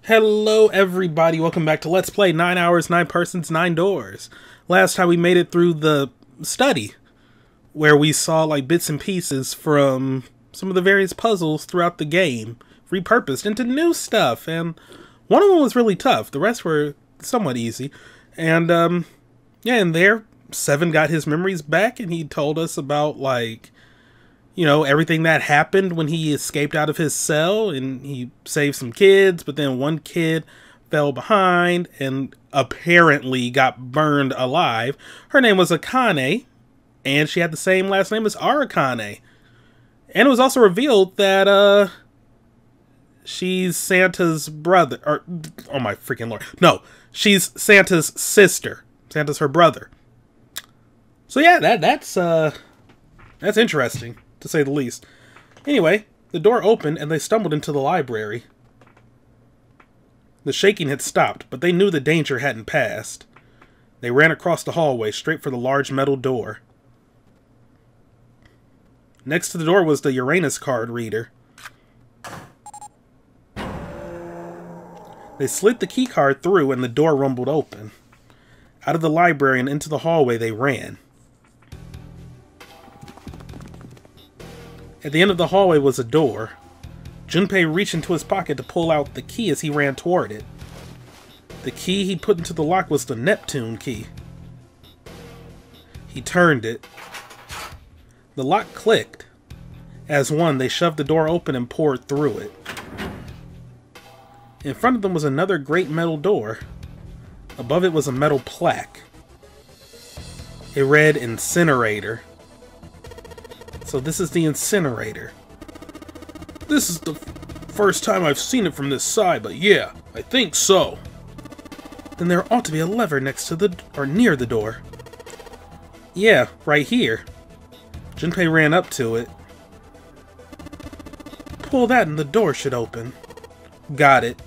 Hello everybody, welcome back to Let's Play 9 Hours, 9 Persons, 9 Doors. Last time we made it through the study, where we saw like bits and pieces from some of the various puzzles throughout the game, repurposed into new stuff, and one of them was really tough, the rest were somewhat easy. And yeah, and there, Seven got his memories back and he told us about like, you know, everything that happened when he escaped out of his cell, and he saved some kids, but then one kid fell behind and apparently got burned alive. Her name was Akane, and she had the same last name as Arakane. And it was also revealed that, she's Santa's brother, or, oh my freaking lord, no, she's Santa's sister. Santa's her brother. So yeah, that's interesting, to say the least. Anyway, the door opened and they stumbled into the library. The shaking had stopped, but they knew the danger hadn't passed. They ran across the hallway, straight for the large metal door. Next to the door was the Uranus card reader. They slid the key card through and the door rumbled open. Out of the library and into the hallway they ran. At the end of the hallway was a door. Junpei reached into his pocket to pull out the key as he ran toward it. The key he put into the lock was the Neptune key. He turned it. The lock clicked. As one, they shoved the door open and poured through it. In front of them was another great metal door. Above it was a metal plaque. It read Incinerator. So this is the incinerator. This is the first time I've seen it from this side, but yeah, I think so. Then there ought to be a lever next to the, or near the door. Yeah, right here. Junpei ran up to it. Pull that and the door should open. Got it.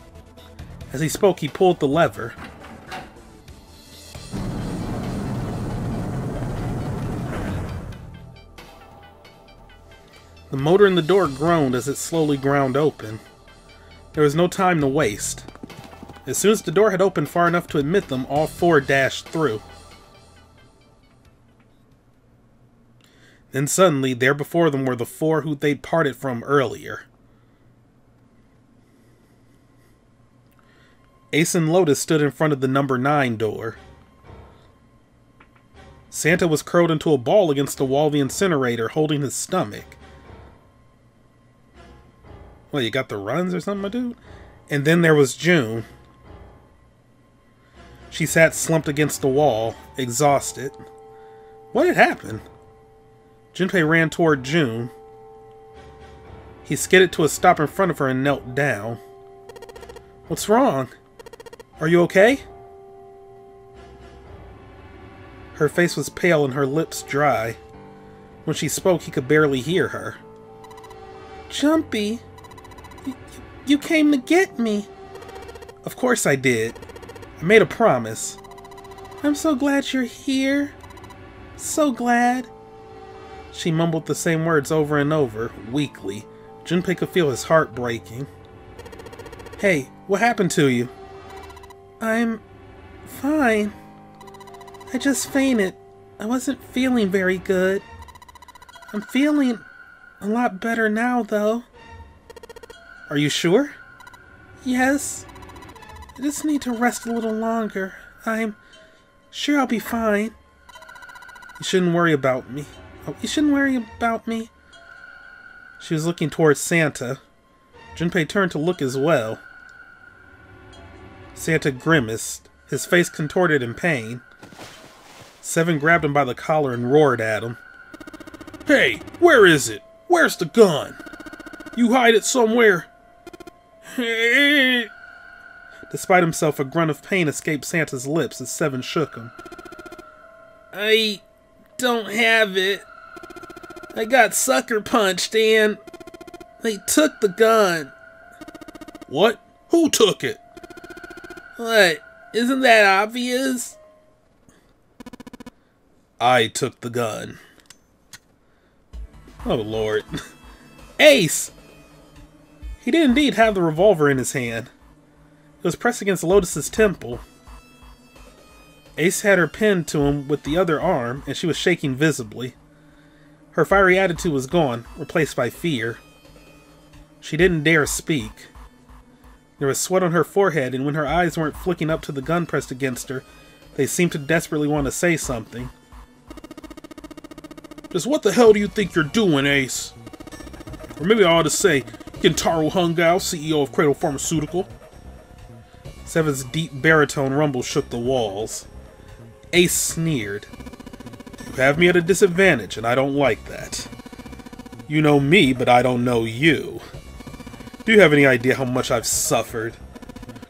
As he spoke, he pulled the lever. The motor in the door groaned as it slowly ground open. There was no time to waste. As soon as the door had opened far enough to admit them, all four dashed through. Then suddenly, there before them were the four who they'd parted from earlier. Ace and Lotus stood in front of the number 9 door. Santa was curled into a ball against the wall of the incinerator, holding his stomach. Well, you got the runs or something, my dude? And then there was June. She sat slumped against the wall, exhausted. What had happened? Junpei ran toward June. He skidded to a stop in front of her and knelt down. What's wrong? Are you okay? Her face was pale and her lips dry. When she spoke, he could barely hear her. Jumpy, you came to get me. Of course I did. I made a promise. I'm so glad you're here. So glad. She mumbled the same words over and over, weakly. Junpei could feel his heart breaking. Hey, what happened to you? I'm fine. I just fainted. I wasn't feeling very good. I'm feeling a lot better now, though. Are you sure? Yes. I just need to rest a little longer. I'm sure I'll be fine. You shouldn't worry about me. Oh, you shouldn't worry about me. She was looking towards Santa. Junpei turned to look as well. Santa grimaced, his face contorted in pain. Seven grabbed him by the collar and roared at him. Hey, where is it? Where's the gun? You hide it somewhere. Despite himself, a grunt of pain escaped Santa's lips as Seven shook him. I don't have it. I got sucker punched and they took the gun. What? Who took it? What? Isn't that obvious? I took the gun. Oh, Lord. Ace! He did indeed have the revolver in his hand. It was pressed against Lotus's temple. Ace had her pinned to him with the other arm, and she was shaking visibly. Her fiery attitude was gone, replaced by fear. She didn't dare speak. There was sweat on her forehead, and when her eyes weren't flicking up to the gun pressed against her, they seemed to desperately want to say something. Just what the hell do you think you're doing, Ace? Or maybe I ought to say, Gentaro Hungao, CEO of Cradle Pharmaceutical. Seven's deep baritone rumble shook the walls. Ace sneered. You have me at a disadvantage, and I don't like that. You know me, but I don't know you. Do you have any idea how much I've suffered?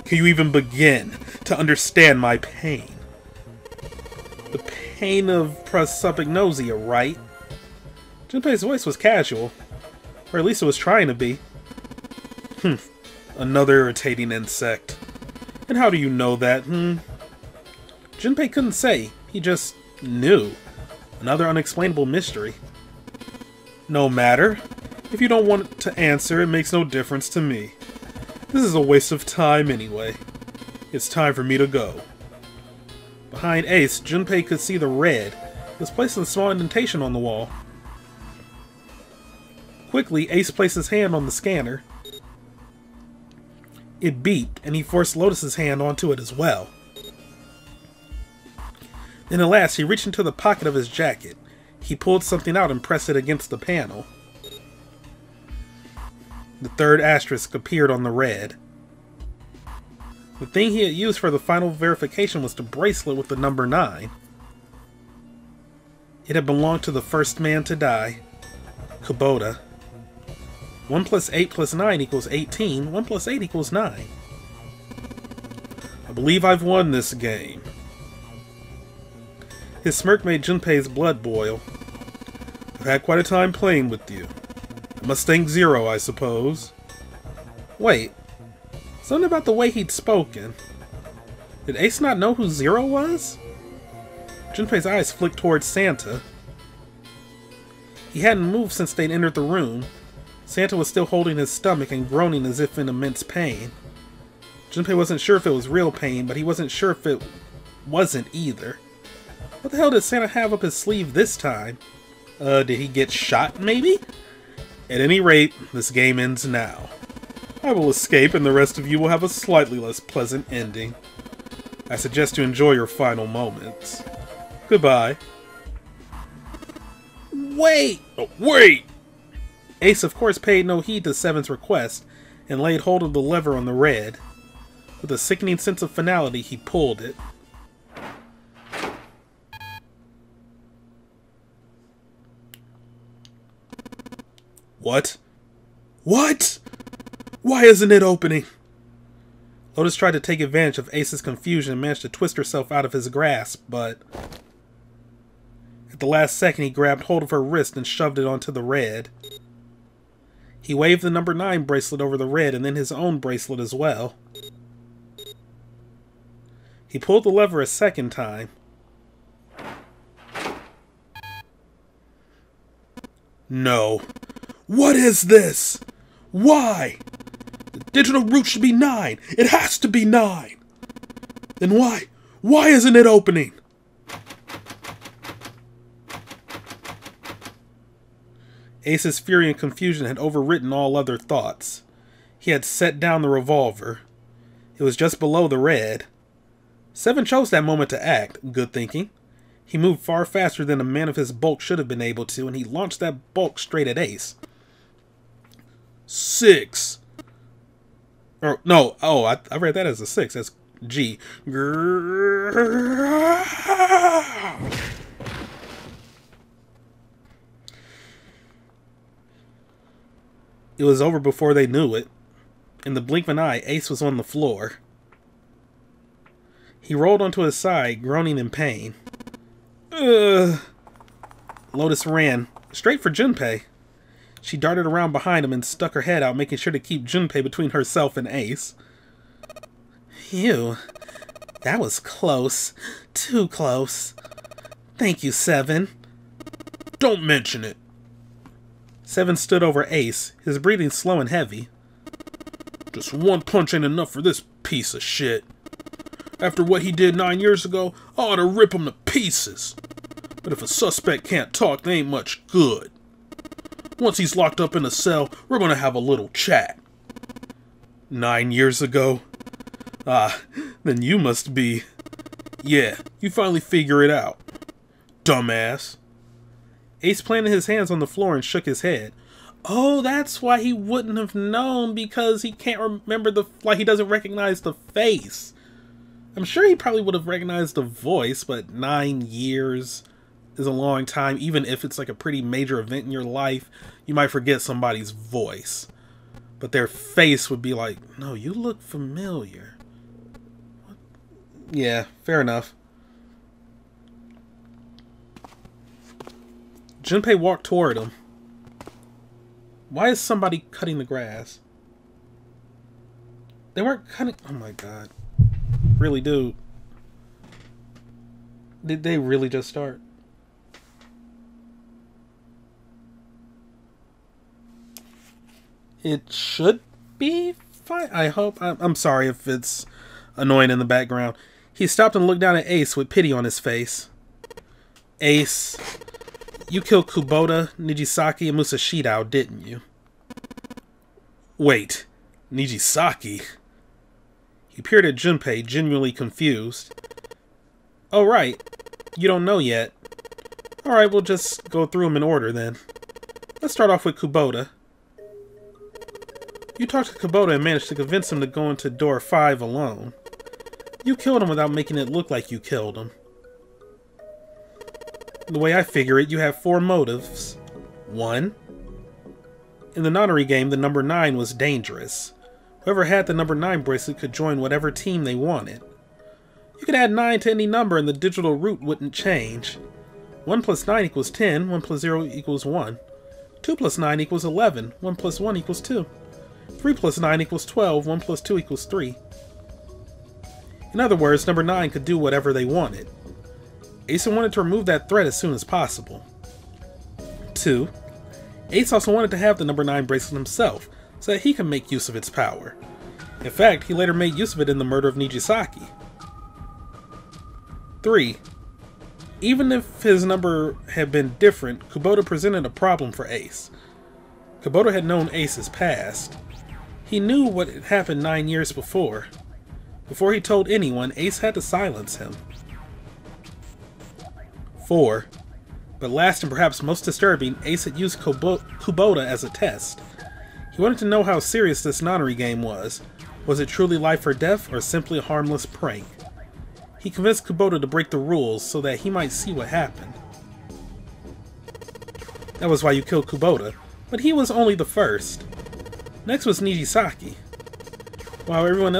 Can you even begin to understand my pain? The pain of prosopagnosia, right? Junpei's voice was casual. Or at least it was trying to be. Another irritating insect. And how do you know that, Junpei couldn't say. He just knew. Another unexplainable mystery. No matter. If you don't want to answer, it makes no difference to me. This is a waste of time anyway. It's time for me to go. Behind Ace, Junpei could see the red. It was placed in a small indentation on the wall. Quickly, Ace placed his hand on the scanner. It beeped, and he forced Lotus's hand onto it as well. Then at last, he reached into the pocket of his jacket. He pulled something out and pressed it against the panel. The third asterisk appeared on the red. The thing he had used for the final verification was the bracelet with the number 9. It had belonged to the first man to die, Kubota. 1 plus 8 plus 9 equals 18. 1 plus 8 equals 9. I believe I've won this game. His smirk made Junpei's blood boil. I've had quite a time playing with you. I must thank Zero, I suppose. Wait. Something about the way he'd spoken. Did Ace not know who Zero was? Junpei's eyes flicked towards Santa. He hadn't moved since they'd entered the room. Santa was still holding his stomach and groaning as if in immense pain. Junpei wasn't sure if it was real pain, but he wasn't sure if it wasn't either. What the hell did Santa have up his sleeve this time? Did he get shot, maybe? At any rate, this game ends now. I will escape, and the rest of you will have a slightly less pleasant ending. I suggest you enjoy your final moments. Goodbye. Wait! Oh, wait! Ace, of course, paid no heed to Seven's request, and laid hold of the lever on the red. With a sickening sense of finality, he pulled it. What? What? Why isn't it opening? Lotus tried to take advantage of Ace's confusion and managed to twist herself out of his grasp, but... At the last second, he grabbed hold of her wrist and shoved it onto the red. He waved the number 9 bracelet over the red and then his own bracelet as well. He pulled the lever a second time. No. What is this? Why? The digital root should be 9. It has to be 9. Then why? Why isn't it opening? Ace's fury and confusion had overwritten all other thoughts. He had set down the revolver. It was just below the red. Seven chose that moment to act, good thinking. He moved far faster than a man of his bulk should have been able to, and he launched that bulk straight at Ace. 6. Or, no, oh, I read that as a 6. That's G. It was over before they knew it. In the blink of an eye, Ace was on the floor. He rolled onto his side, groaning in pain. Ugh. Lotus ran, straight for Junpei. She darted around behind him and stuck her head out, making sure to keep Junpei between herself and Ace. Phew. That was close. Too close. Thank you, Seven. Don't mention it. Seven stood over Ace, his breathing slow and heavy. Just one punch ain't enough for this piece of shit. After what he did 9 years ago, I ought to rip him to pieces. But if a suspect can't talk, they ain't much good. Once he's locked up in a cell, we're gonna have a little chat. 9 years ago? Ah, then you must be... Yeah, you finally figure it out. Dumbass. Ace planted his hands on the floor and shook his head. Oh, that's why he wouldn't have known, because he can't remember he doesn't recognize the face. I'm sure he probably would have recognized the voice, but 9 years is a long time. Even if it's like a pretty major event in your life, you might forget somebody's voice. But their face would be like, no, you look familiar. What? Yeah, fair enough. Junpei walked toward him. Why is somebody cutting the grass? They weren't cutting... Oh my god. Really, dude. Did they really just start? It should be fine. I hope. I'm sorry if it's annoying in the background. He stopped and looked down at Ace with pity on his face. Ace, you killed Kubota, Nijisaki, and Musashidal, didn't you? Wait, Nijisaki? He peered at Junpei, genuinely confused. Oh, right. You don't know yet. Alright, we'll just go through them in order then. Let's start off with Kubota. You talked to Kubota and managed to convince him to go into door 5 alone. You killed him without making it look like you killed him. The way I figure it, you have 4 motives. 1. In the nonary game, the number 9 was dangerous. Whoever had the number 9 bracelet could join whatever team they wanted. You could add 9 to any number and the digital root wouldn't change. 1 plus 9 equals 10, 1 plus 0 equals 1. 2 plus 9 equals 11, 1 plus 1 equals 2. 3 plus 9 equals 12, 1 plus 2 equals 3. In other words, number 9 could do whatever they wanted. Ace wanted to remove that threat as soon as possible. 2. Ace also wanted to have the number 9 bracelet himself, so that he could make use of its power. In fact, he later made use of it in the murder of Nijisaki. 3. Even if his number had been different, Kubota presented a problem for Ace. Kubota had known Ace's past. He knew what had happened 9 years before. Before he told anyone, Ace had to silence him. 4. But last and perhaps most disturbing, Ace had used Kubota as a test. He wanted to know how serious this nonary game was. Was it truly life or death, or simply a harmless prank? He convinced Kubota to break the rules so that he might see what happened. That was why you killed Kubota, but he was only the first. Next was Nijisaki. While everyone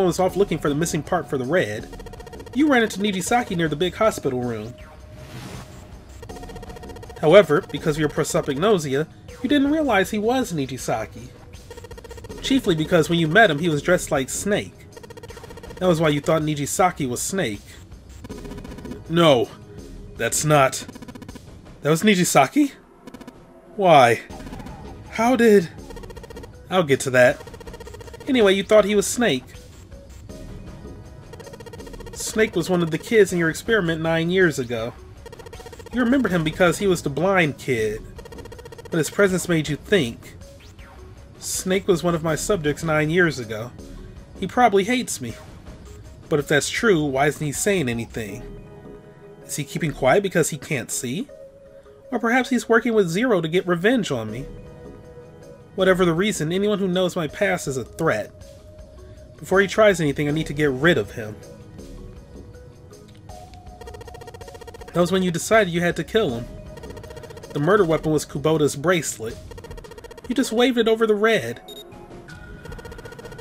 was off looking for the missing part for the red, you ran into Nijisaki near the big hospital room. However, because of your prosopagnosia, you didn't realize he was Nijisaki. Chiefly because when you met him, he was dressed like Snake. That was why you thought Nijisaki was Snake. No, that's not... That was Nijisaki? Why? How did... I'll get to that. Anyway, you thought he was Snake. Snake was one of the kids in your experiment 9 years ago. You remembered him because he was the blind kid, but his presence made you think. Snake was one of my subjects 9 years ago. He probably hates me. But if that's true, why isn't he saying anything? Is he keeping quiet because he can't see? Or perhaps he's working with Zero to get revenge on me? Whatever the reason, anyone who knows my past is a threat. Before he tries anything, I need to get rid of him. That was when you decided you had to kill him. The murder weapon was Kubota's bracelet. You just waved it over the red.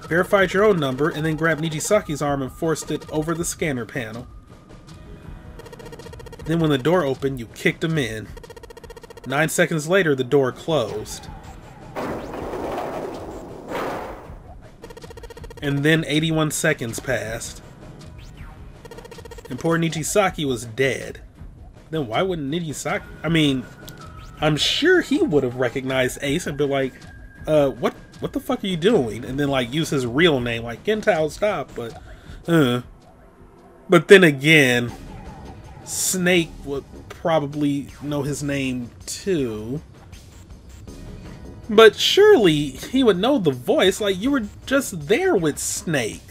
Verified your own number, and then grabbed Nijisaki's arm and forced it over the scanner panel. Then when the door opened, you kicked him in. 9 seconds later, the door closed. And then 81 seconds passed. And poor Nijisaki was dead. Then why wouldn't Nijisaki... I mean, I'm sure he would have recognized Ace and be like, what what the fuck are you doing? And then, like, use his real name, like, Gentile, stop, but then again, Snake would probably know his name, too. But surely he would know the voice, like, you were just there with Snake.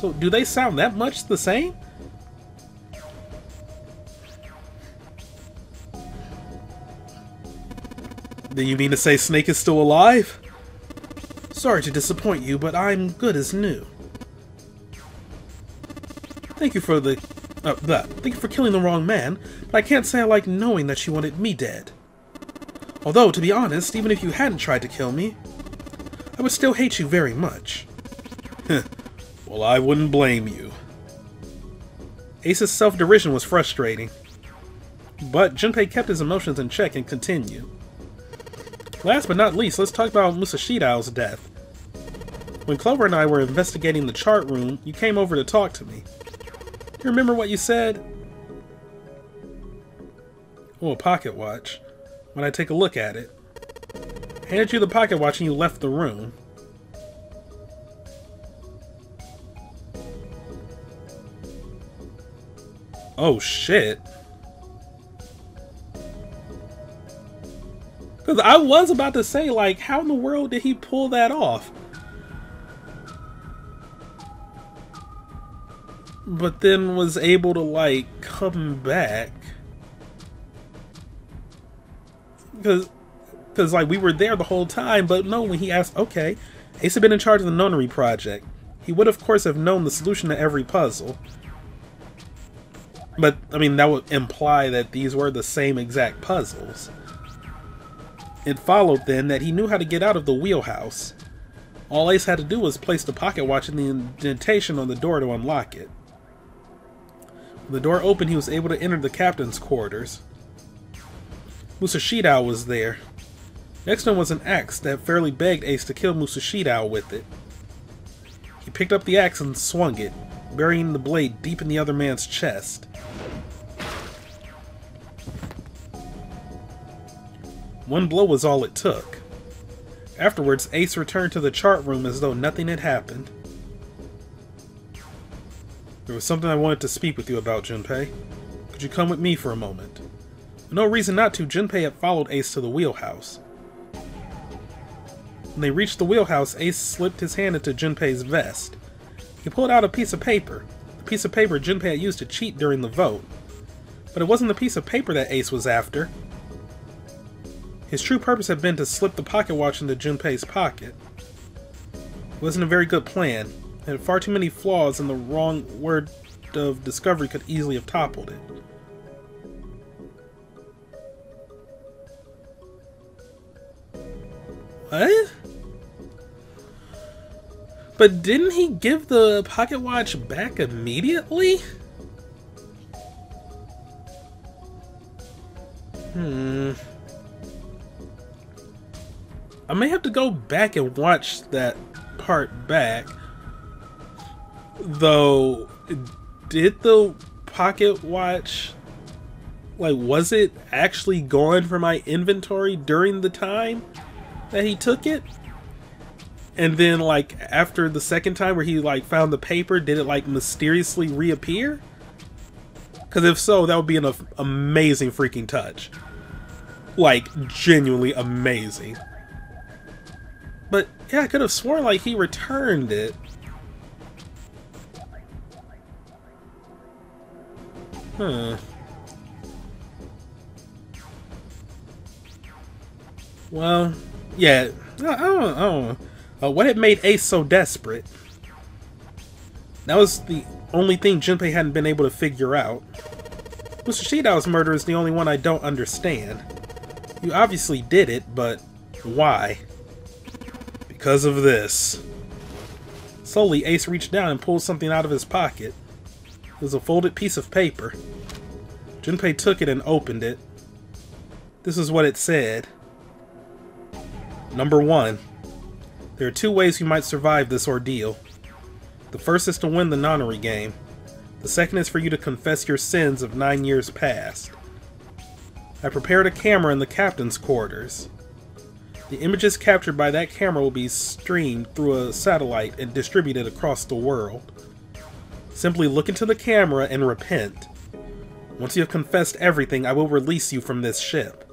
So, do they sound that much the same? Then you mean to say Snake is still alive? Sorry to disappoint you, but I'm good as new. Thank you for killing the wrong man, but I can't say I like knowing that you wanted me dead. Although, to be honest, even if you hadn't tried to kill me, I would still hate you very much. Well, I wouldn't blame you. Ace's self-derision was frustrating, but Junpei kept his emotions in check and continued. Last but not least, let's talk about Musashidal's death. When Clover and I were investigating the chart room, you came over to talk to me. You remember what you said? Oh, a pocket watch. When I take a look at it. I handed you the pocket watch and you left the room. Oh shit. Because I was about to say, like, how in the world did he pull that off? But then was able to, like, come back. Because, like, we were there the whole time, but no, when he asked, okay, Ace had been in charge of the nonary project. He would, of course, have known the solution to every puzzle. But, I mean, that would imply that these were the same exact puzzles. It followed, then, that he knew how to get out of the wheelhouse. All Ace had to do was place the pocket watch in the indentation on the door to unlock it. When the door opened, he was able to enter the captain's quarters. Musashidal was there. Next to him was an axe that fairly begged Ace to kill Musashidal with it. He picked up the axe and swung it, burying the blade deep in the other man's chest. One blow was all it took. Afterwards, Ace returned to the chart room as though nothing had happened. There was something I wanted to speak with you about, Junpei. Could you come with me for a moment? For no reason not to, Junpei had followed Ace to the wheelhouse. When they reached the wheelhouse, Ace slipped his hand into Junpei's vest. He pulled out a piece of paper. The piece of paper Junpei had used to cheat during the vote. But it wasn't the piece of paper that Ace was after. His true purpose had been to slip the pocket watch into Junpei's pocket. It wasn't a very good plan. It had far too many flaws, and the wrong word of discovery could easily have toppled it. What? But didn't he give the pocket watch back immediately? I may have to go back and watch that part back. Though, did the pocket watch, like, was it actually gone from my inventory during the time that he took it? And then, like, after the second time where he, like, found the paper, did it, like, mysteriously reappear? Because if so, that would be an amazing freaking touch. Like, genuinely amazing. But, yeah, I could have sworn, like, he returned it. Well, yeah, I don't know. What had made Ace so desperate? That was the only thing Junpei hadn't been able to figure out. Musashidal's murder is the only one I don't understand. You obviously did it, but why? Because of this. Slowly, Ace reached down and pulled something out of his pocket. It was a folded piece of paper. Junpei took it and opened it. This is what it said. Number 1. There are 2 ways you might survive this ordeal. The first is to win the nonary game. The second is for you to confess your sins of 9 years past. I prepared a camera in the captain's quarters. The images captured by that camera will be streamed through a satellite and distributed across the world. Simply look into the camera and repent. Once you have confessed everything, I will release you from this ship.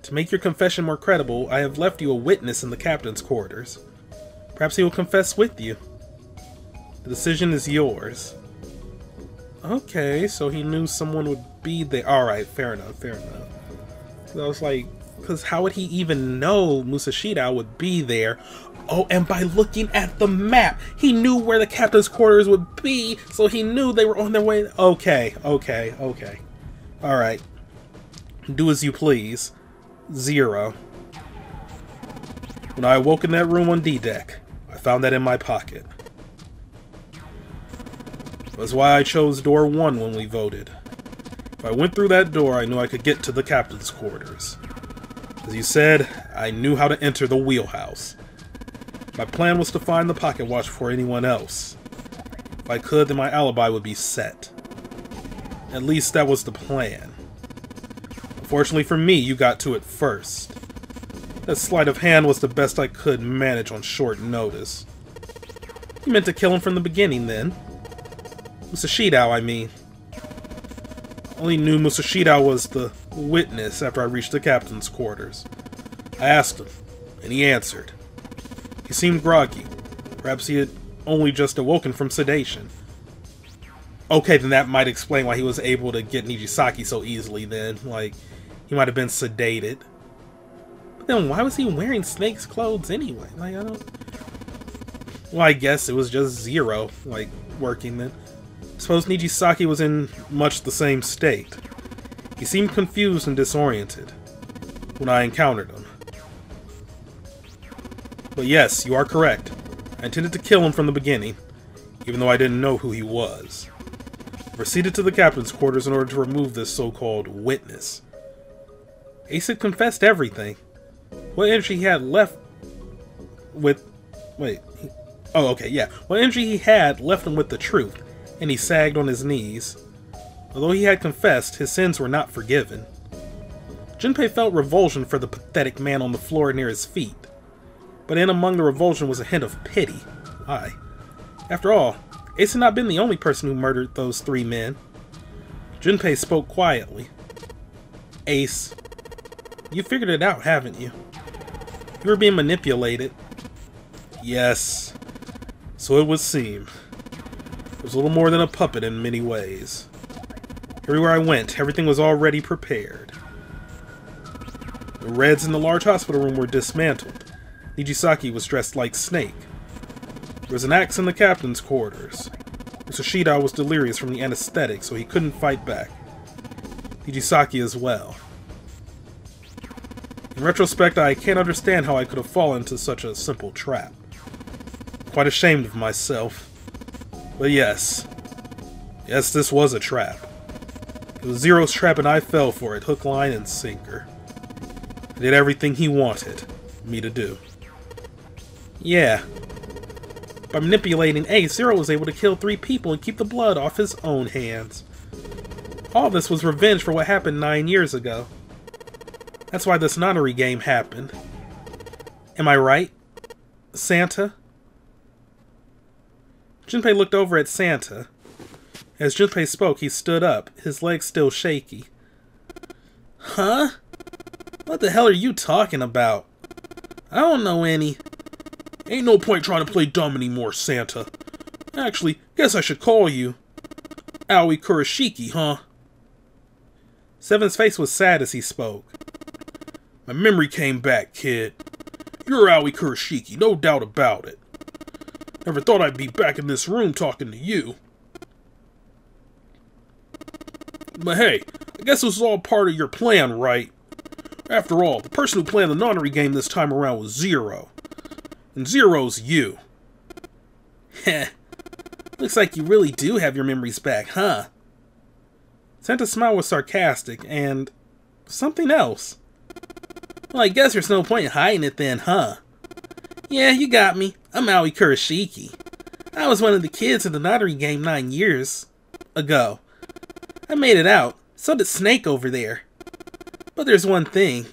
To make your confession more credible, I have left you a witness in the captain's quarters. Perhaps he will confess with you. The decision is yours. Okay, so he knew someone would be there. Alright, fair enough, fair enough. I was like, because how would he even know Musashidal would be there? Oh, and by looking at the map, he knew where the captain's quarters would be, so he knew they were on their way. Okay. Alright. Do as you please. 0. When I awoke in that room on D-Deck, I found that in my pocket. That's why I chose door 1 when we voted. If I went through that door, I knew I could get to the captain's quarters. As you said, I knew how to enter the wheelhouse. My plan was to find the pocket watch before anyone else. If I could, then my alibi would be set. At least that was the plan. Unfortunately for me, you got to it first. That sleight of hand was the best I could manage on short notice. You meant to kill him from the beginning, then. Musashidal, I mean. I only knew Musashidal was the witness after I reached the captain's quarters. I asked him, and he answered. He seemed groggy. Perhaps he had only just awoken from sedation. Okay, then that might explain why he was able to get Nijisaki so easily then. Like, he might have been sedated. But then why was he wearing Snake's clothes anyway? Like, I don't... Well, I guess it was just 0, like, working then. Suppose Nijisaki was in much the same state. He seemed confused and disoriented when I encountered him. But yes, you are correct. I intended to kill him from the beginning, even though I didn't know who he was. I proceeded to the captain's quarters in order to remove this so-called witness. Ace had confessed everything. What energy he had left with... Wait. Oh, okay, yeah. What energy he had left him with the truth, and he sagged on his knees. Although he had confessed, his sins were not forgiven. Junpei felt revulsion for the pathetic man on the floor near his feet. But in among the revulsion was a hint of pity. Why? After all, Ace had not been the only person who murdered those 3 men. Junpei spoke quietly. Ace, you figured it out, haven't you? You were being manipulated. Yes. So it would seem. It was a little more than a puppet in many ways. Everywhere I went, everything was already prepared. The Reds in the large hospital room were dismantled. Nijisaki was dressed like Snake. There was an axe in the captain's quarters. Musashidal was delirious from the anesthetic, so he couldn't fight back. Nijisaki as well. In retrospect, I can't understand how I could have fallen into such a simple trap. Quite ashamed of myself. But yes. Yes, this was a trap. It was Zero's trap and I fell for it, hook, line, and sinker. I did everything he wanted me to do. Yeah. By manipulating Ace, Zero was able to kill 3 people and keep the blood off his own hands. All this was revenge for what happened 9 years ago. That's why this nonary game happened. Am I right, Santa? Junpei looked over at Santa. As Junpei spoke, he stood up, his legs still shaky. Huh? What the hell are you talking about? I don't know any. Ain't no point trying to play dumb anymore, Santa. Actually, guess I should call you Aoi Kurashiki, huh? Seven's face was sad as he spoke. My memory came back, kid. You're Aoi Kurashiki, no doubt about it. Never thought I'd be back in this room talking to you. But hey, I guess this was all part of your plan, right? After all, the person who planned the nonary game this time around was Zero. And Zero's you. Heh. Looks like you really do have your memories back, huh? Santa's smile was sarcastic and something else. Well, I guess there's no point in hiding it then, huh? Yeah, you got me. I'm Aoi Kurashiki. I was one of the kids in the nonary game 9 years ago. I made it out. So did Snake over there. But there's one thing.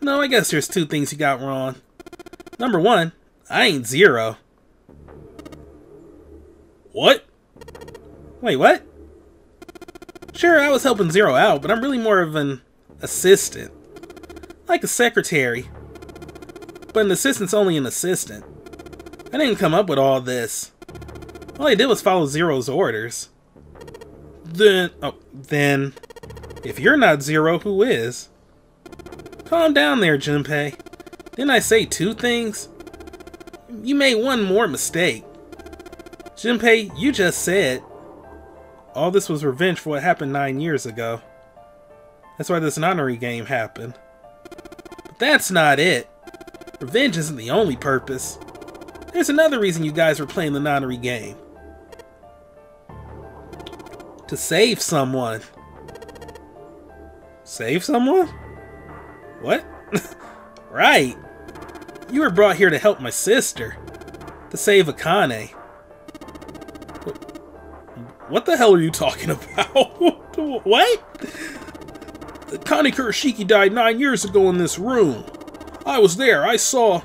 No, I guess there's two things you got wrong. Number one, I ain't Zero. What? Wait, what? Sure, I was helping Zero out, but I'm really more of an assistant. Like a secretary. But an assistant's only an assistant. I didn't come up with all this. All I did was follow Zero's orders. Then, if you're not Zero, who is? Calm down there, Junpei. Didn't I say two things? You made one more mistake. Junpei, you just said all this was revenge for what happened 9 years ago. That's why this Nanari game happened. But that's not it. Revenge isn't the only purpose. There's another reason you guys were playing the Nanari game. To save someone. Save someone? What? Right. You were brought here to help my sister. To save Akane. What the hell are you talking about? What? Akane Kurashiki died 9 years ago in this room. I was there. I saw...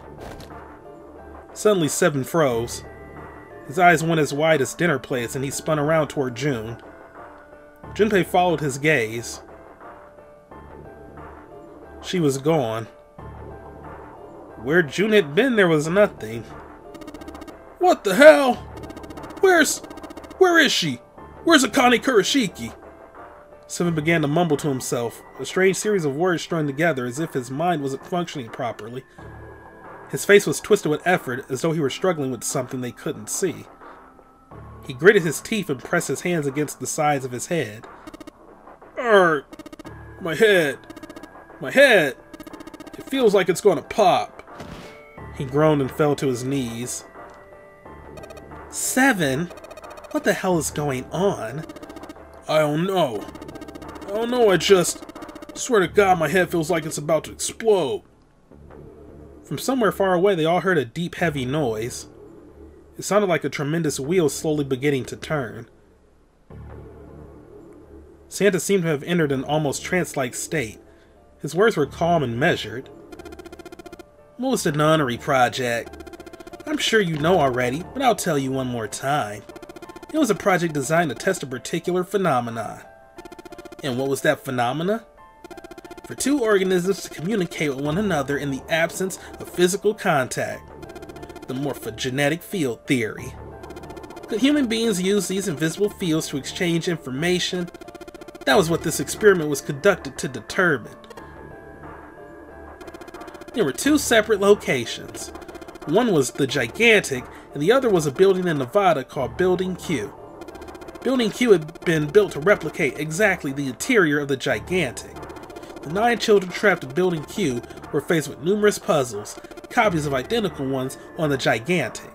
Suddenly, Seven froze. His eyes went as wide as dinner plates, and he spun around toward June. Junpei followed his gaze. She was gone. Where June had been, there was nothing. What the hell? Where is she? Where's Akane Kurashiki? Seven began to mumble to himself, a strange series of words strung together as if his mind wasn't functioning properly. His face was twisted with effort, as though he were struggling with something they couldn't see. He gritted his teeth and pressed his hands against the sides of his head. Arrgh! My head! My head! It feels like it's gonna pop! He groaned and fell to his knees. Seven? What the hell is going on? I don't know. I just swear to God my head feels like it's about to explode. From somewhere far away they all heard a deep, heavy noise. It sounded like a tremendous wheel slowly beginning to turn. Santa seemed to have entered an almost trance-like state. His words were calm and measured. What was the Nonary project? I'm sure you know already, but I'll tell you one more time. It was a project designed to test a particular phenomenon. And what was that phenomena? For two organisms to communicate with one another in the absence of physical contact. The morphogenetic field theory. Could human beings use these invisible fields to exchange information? That was what this experiment was conducted to determine. There were two separate locations. One was the Gigantic, and the other was a building in Nevada called Building Q. Building Q had been built to replicate exactly the interior of the Gigantic. The 9 children trapped in Building Q were faced with numerous puzzles, copies of identical ones on the Gigantic.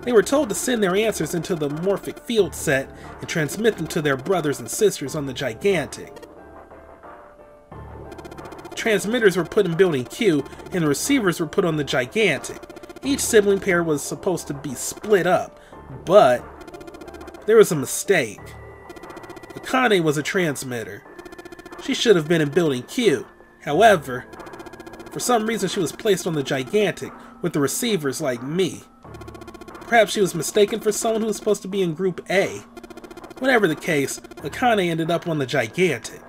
They were told to send their answers into the morphic field set and transmit them to their brothers and sisters on the Gigantic. Transmitters were put in Building Q, and the receivers were put on the Gigantic. Each sibling pair was supposed to be split up, but there was a mistake. Akane was a transmitter. She should have been in Building Q. However, for some reason she was placed on the Gigantic with the receivers like me. Perhaps she was mistaken for someone who was supposed to be in Group A. Whatever the case, Akane ended up on the Gigantic.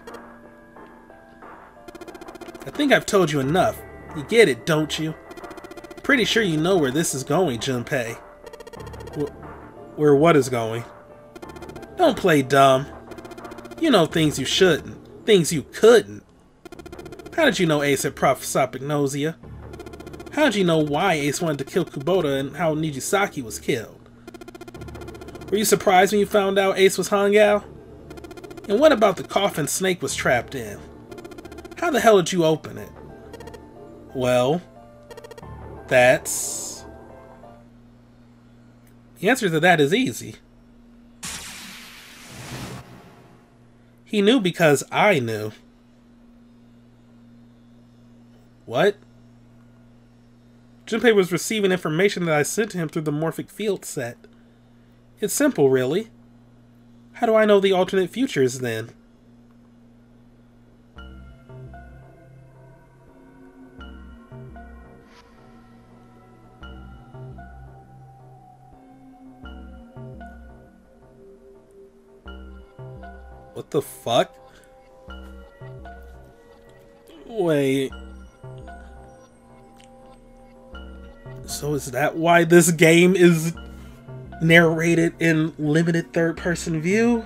I think I've told you enough. You get it, don't you? Pretty sure you know where this is going, Junpei. Where what is going? Don't play dumb. You know things you shouldn't. Things you couldn't. How did you know Ace had prosopagnosia? How did you know why Ace wanted to kill Kubota and how Nijisaki was killed? Were you surprised when you found out Ace was Hangao? And what about the coffin Snake was trapped in? How the hell did you open it? Well, that's... The answer to that is easy. He knew because I knew. What? Junpei was receiving information that I sent to him through the morphic field set. It's simple, really. How do I know the alternate futures, then? What the fuck? Wait. So is that why this game is narrated in limited third-person view?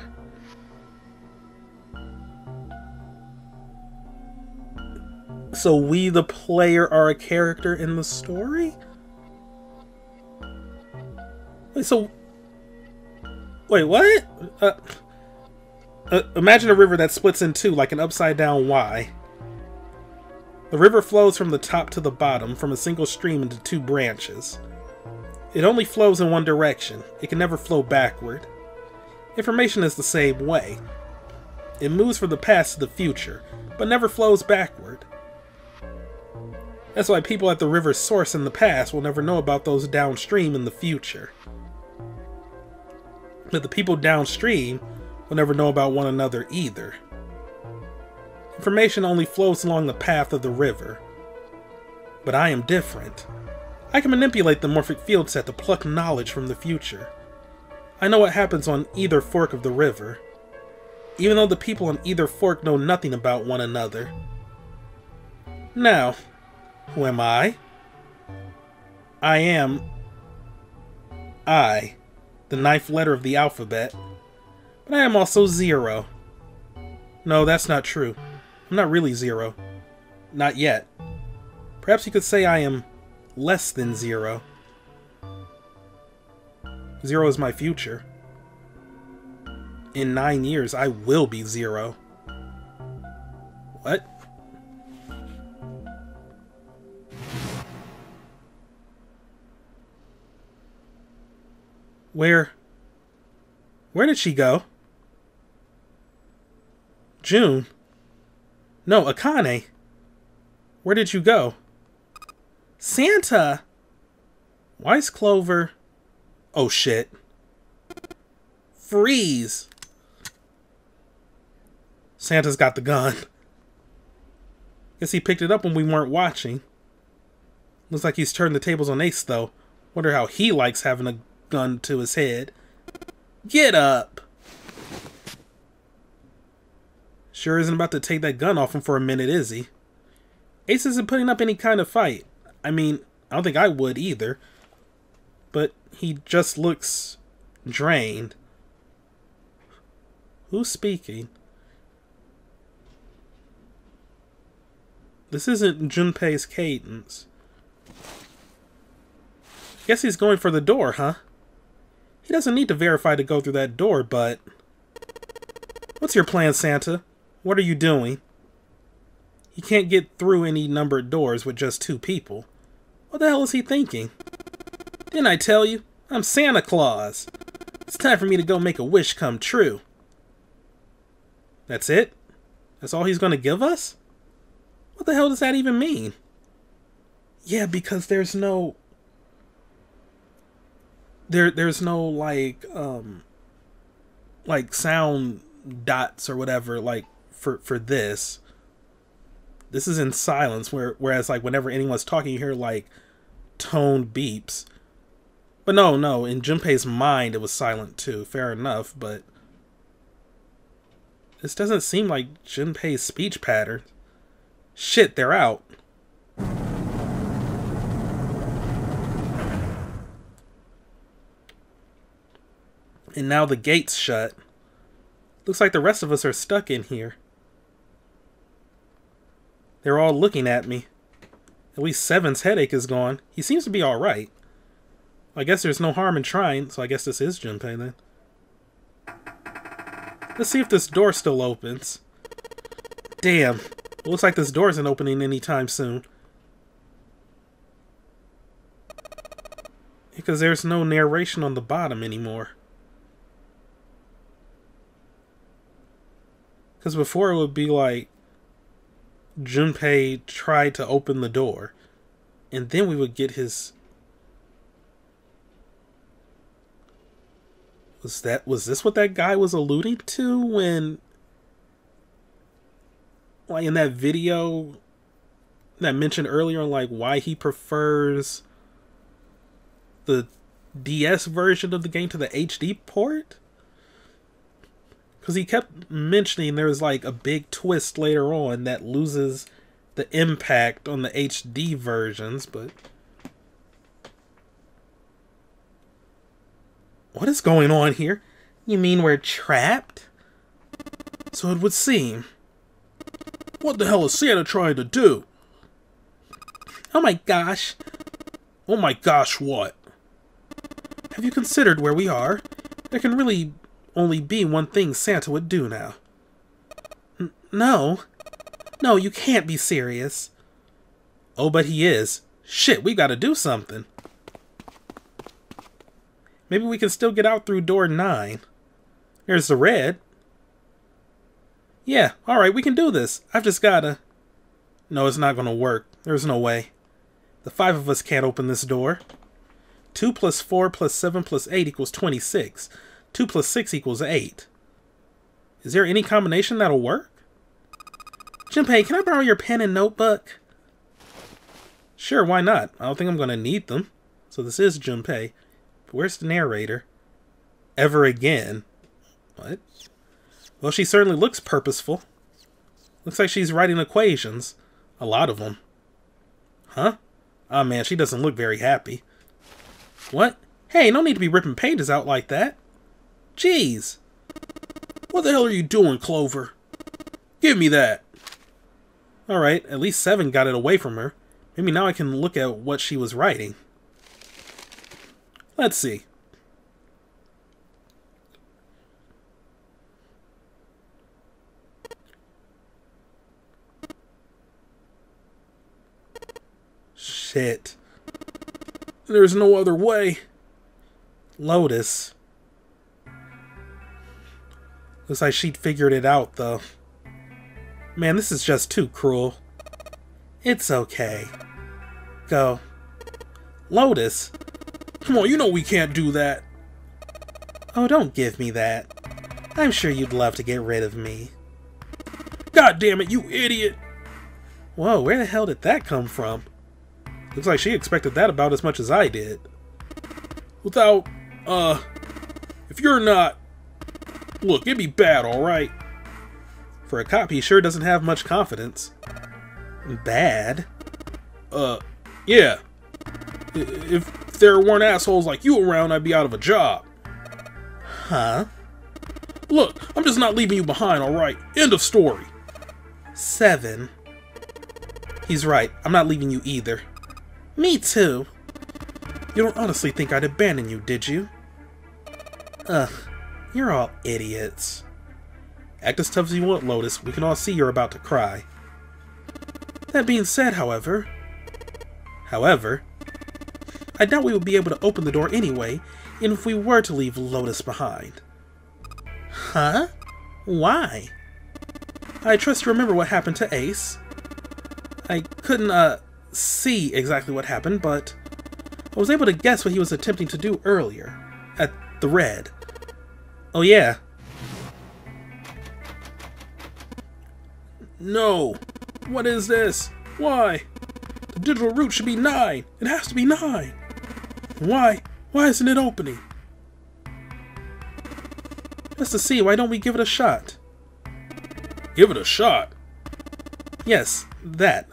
So we, the player, are a character in the story? Wait, what? Imagine a river that splits in two like an upside-down Y. The river flows from the top to the bottom, from a single stream into two branches. It only flows in one direction. It can never flow backward. Information is the same way. It moves from the past to the future, but never flows backward. That's why people at the river's source in the past will never know about those downstream in the future. But the people downstream will never know about one another either. Information only flows along the path of the river. But I am different. I can manipulate the morphic field set to pluck knowledge from the future. I know what happens on either fork of the river, even though the people on either fork know nothing about one another. Now, who am I? I am I, the ninth letter of the alphabet. But I am also zero. No, that's not true. I'm not really zero. Not yet. Perhaps you could say I am less than zero. Zero is my future. In 9 years, I will be zero. What? Where did she go? June? No, Akane. Where did you go? Santa! Why is Clover... Oh shit. Freeze! Santa's got the gun. Guess he picked it up when we weren't watching. Looks like he's turned the tables on Ace though. Wonder how he likes having a gun to his head. Get up! Sure isn't about to take that gun off him for a minute, is he? Ace isn't putting up any kind of fight. I mean, I don't think I would either. But he just looks drained. Who's speaking? This isn't Junpei's cadence. Guess he's going for the door, huh? He doesn't need to verify to go through that door, but... What's your plan, Santa? What are you doing? He can't get through any numbered doors with just 2 people. What the hell is he thinking? Didn't I tell you? I'm Santa Claus. It's time for me to go make a wish come true. That's it? That's all he's gonna give us? What the hell does that even mean? Yeah, because there's no... There's no, like sound dots or whatever, like, for this. This is in silence, whereas, like, whenever anyone's talking, you hear, like, toned beeps. But no, in Junpei's mind, it was silent, too. Fair enough, but... This doesn't seem like Junpei's speech pattern. Shit, they're out. And now the gate's shut. Looks like the rest of us are stuck in here. They're all looking at me. At least Seven's headache is gone. He seems to be alright. I guess there's no harm in trying, so I guess this is Junpei then. Let's see if this door still opens. Damn. It looks like this door isn't opening anytime soon. Because there's no narration on the bottom anymore. Because before it would be like Junpei tried to open the door, and then we would get his... Was this what that guy was alluding to when, like, in that video that I mentioned earlier, like, why he prefers the DS version of the game to the HD port? Because he kept mentioning there's like a big twist later on that loses the impact on the HD versions, but... What is going on here? You mean we're trapped? So it would seem. What the hell is Santa trying to do? Oh my gosh. Oh my gosh, what? Have you considered where we are? There can really only be one thing Santa would do now. No. No, you can't be serious. Oh, but he is. Shit, we gotta do something. Maybe we can still get out through door 9. There's the red. Yeah, alright, we can do this. I've just gotta... No, it's not gonna work. There's no way. The 5 of us can't open this door. 2 plus 4 plus 7 plus 8 equals 26. 2 plus 6 equals 8. Is there any combination that'll work? Junpei, can I borrow your pen and notebook? Sure, why not? I don't think I'm gonna need them. So this is Junpei. But where's the narrator? Ever again. What? Well, she certainly looks purposeful. Looks like she's writing equations. A lot of them. Huh? Oh man, she doesn't look very happy. What? Hey, no need to be ripping pages out like that. Jeez. What the hell are you doing, Clover? Give me that. Alright, at least 7 got it away from her. Maybe now I can look at what she was writing. Let's see. Shit. There's no other way. Lotus. Looks like she'd figured it out, though. Man, this is just too cruel. It's okay. Go. Lotus? Come on, you know we can't do that. Oh, don't give me that. I'm sure you'd love to get rid of me. God damn it, you idiot! Whoa, where the hell did that come from? Looks like she expected that about as much as I did. Without, if you're not... Look, it'd be bad, alright? For a cop, he sure doesn't have much confidence. Bad? Yeah. If there weren't assholes like you around, I'd be out of a job. Huh? Look, I'm just not leaving you behind, alright? End of story. 7. He's right, I'm not leaving you either. Me too. You don't honestly think I'd abandon you, did you? Ugh, you're all idiots. Act as tough as you want, Lotus. We can all see you're about to cry. That being said, however, I doubt we would be able to open the door anyway, even if we were to leave Lotus behind. Huh? Why? I trust you remember what happened to Ace. I couldn't, see exactly what happened, but I was able to guess what he was attempting to do earlier, at the red. Oh yeah. No! What is this? Why? The digital root should be 9! It has to be 9! Why? Why isn't it opening? Just to see, why don't we give it a shot? Give it a shot? Yes, that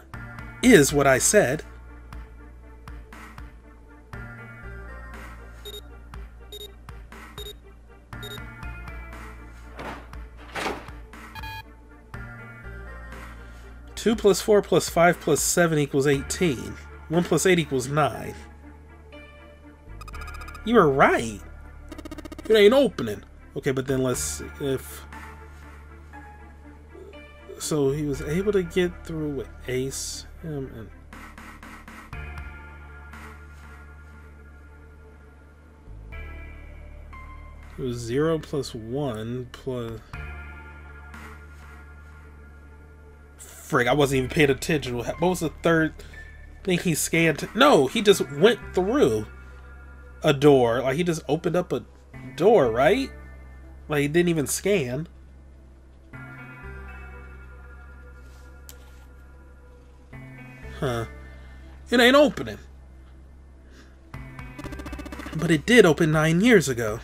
is what I said. Two plus 4 plus 5 plus 7 equals 18. 1 plus 8 equals 9. You were right. It ain't opening. Okay, but then let's see if... So he was able to get through with Ace, him, and... It was 0 plus 1 plus... Frig, I wasn't even paying attention. What was the third thing he scanned? No, he just went through a door. Like, he just opened up a door, right? Like, he didn't even scan. Huh. It ain't opening. But it did open 9 years ago.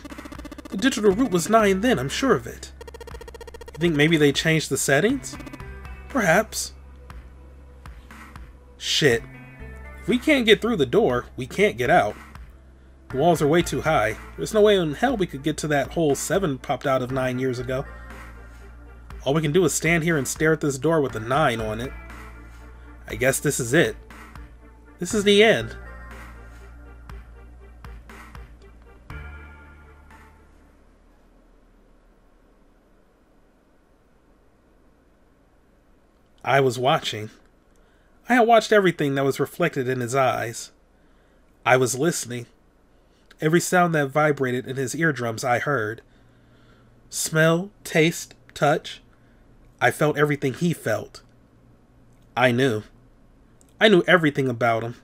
The digital root was 9 then, I'm sure of it. You think maybe they changed the settings? Perhaps. Shit. If we can't get through the door, we can't get out. The walls are way too high. There's no way in hell we could get to that hole 7 popped out of 9 years ago. All we can do is stand here and stare at this door with a 9 on it. I guess this is it. This is the end. I was watching. I had watched everything that was reflected in his eyes. I was listening. Every sound that vibrated in his eardrums I heard. Smell, taste, touch. I felt everything he felt. I knew. I knew everything about him.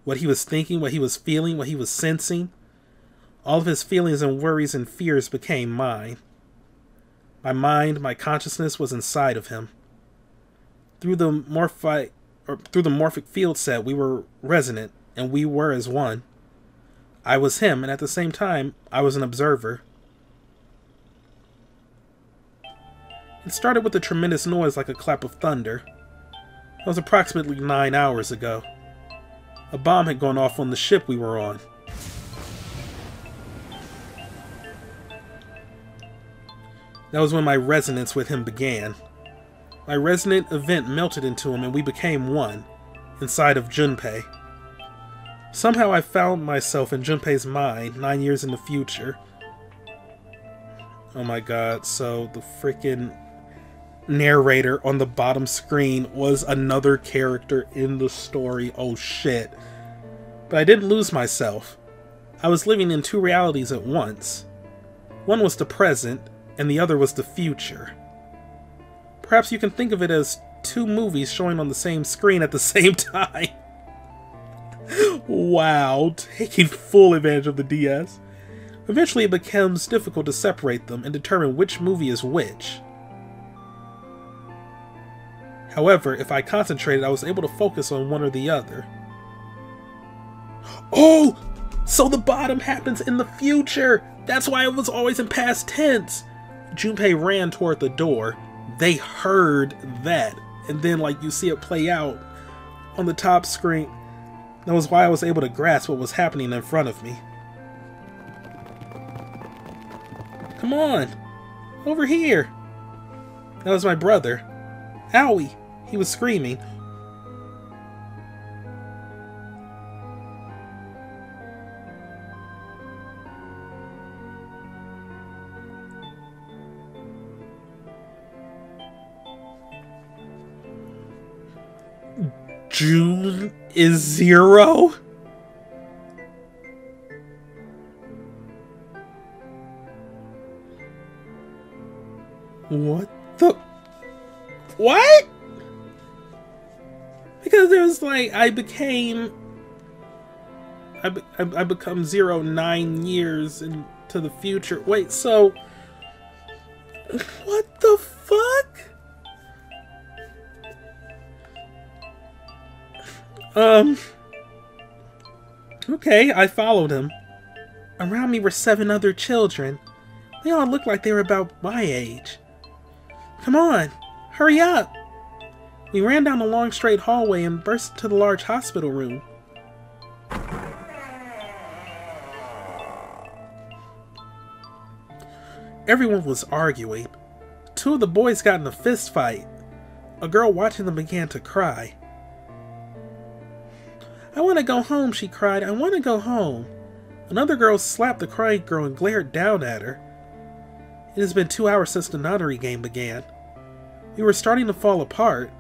What he was thinking, what he was feeling, what he was sensing. All of his feelings and worries and fears became mine. My mind, my consciousness was inside of him. Through the morphic field set, we were resonant, and we were as one. I was him, and at the same time, I was an observer. It started with a tremendous noise like a clap of thunder. It was approximately 9 hours ago. A bomb had gone off on the ship we were on. That was when my resonance with him began. My resonant event melted into him and we became one, inside of Junpei. Somehow I found myself in Junpei's mind 9 years in the future. Oh my god, so the freaking narrator on the bottom screen was another character in the story. Oh shit. But I didn't lose myself. I was living in 2 realities at once. One was the present, and the other was the future. Perhaps you can think of it as 2 movies showing on the same screen at the same time. Wow, taking full advantage of the DS. Eventually it becomes difficult to separate them and determine which movie is which. However, if I concentrated, I was able to focus on one or the other. Oh! So the bottom happens in the future! That's why it was always in past tense! Junpei ran toward the door. They heard that. And then, like, you see it play out on the top screen. That was why I was able to grasp what was happening in front of me. Come on! Over here! That was my brother. Owie! He was screaming. June is 0? What the... What? Because it was like, I become 0 9 years into the future. Wait, so... What the fuck? Okay, I followed him. Around me were 7 other children. They all looked like they were about my age. Come on, hurry up! We ran down the long straight hallway and burst into the large hospital room. Everyone was arguing. 2 of the boys got in a fist fight. A girl watching them began to cry. I want to go home, she cried. I want to go home. Another girl slapped the crying girl and glared down at her. It has been 2 hours since the notary game began. We were starting to fall apart.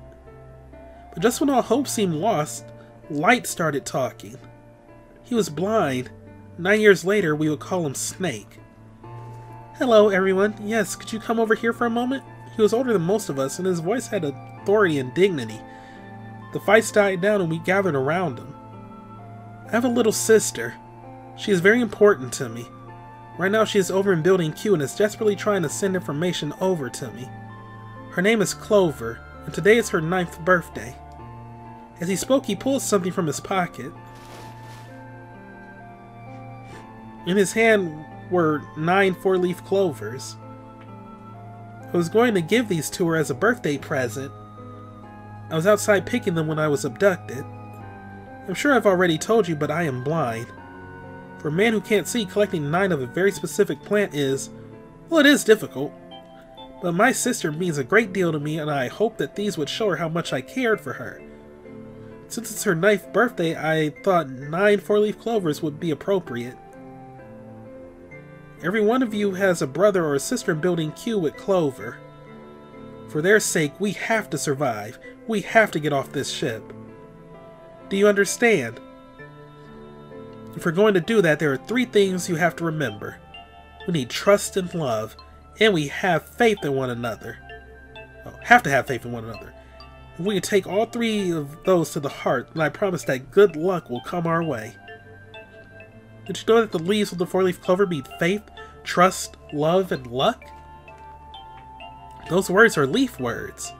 But just when all hope seemed lost, Light started talking. He was blind. 9 years later, we would call him Snake. Hello, everyone. Yes, could you come over here for a moment? He was older than most of us, and his voice had authority and dignity. The fights died down and we gathered around him. I have a little sister. She is very important to me. Right now she is over in Building Q and is desperately trying to send information over to me. Her name is Clover, and today is her 9th birthday. As he spoke, he pulled something from his pocket. In his hand were 9 4-leaf clovers. I was going to give these to her as a birthday present. I was outside picking them when I was abducted. I'm sure I've already told you, but I am blind. For a man who can't see, collecting 9 of a very specific plant is, well, it is difficult. But my sister means a great deal to me, and I hope that these would show her how much I cared for her. Since it's her 9th birthday, I thought 9 4-leaf clovers would be appropriate. Every one of you has a brother or a sister in Building Q with Clover. For their sake, we have to survive. We have to get off this ship. Do you understand? If we're going to do that, there are 3 things you have to remember. We need trust and love, and we have faith in one another. Have to have faith in one another. If we can take all 3 of those to the heart, then I promise that good luck will come our way. Did you know that the leaves of the 4-leaf clover mean faith, trust, love, and luck? Those words are leaf words.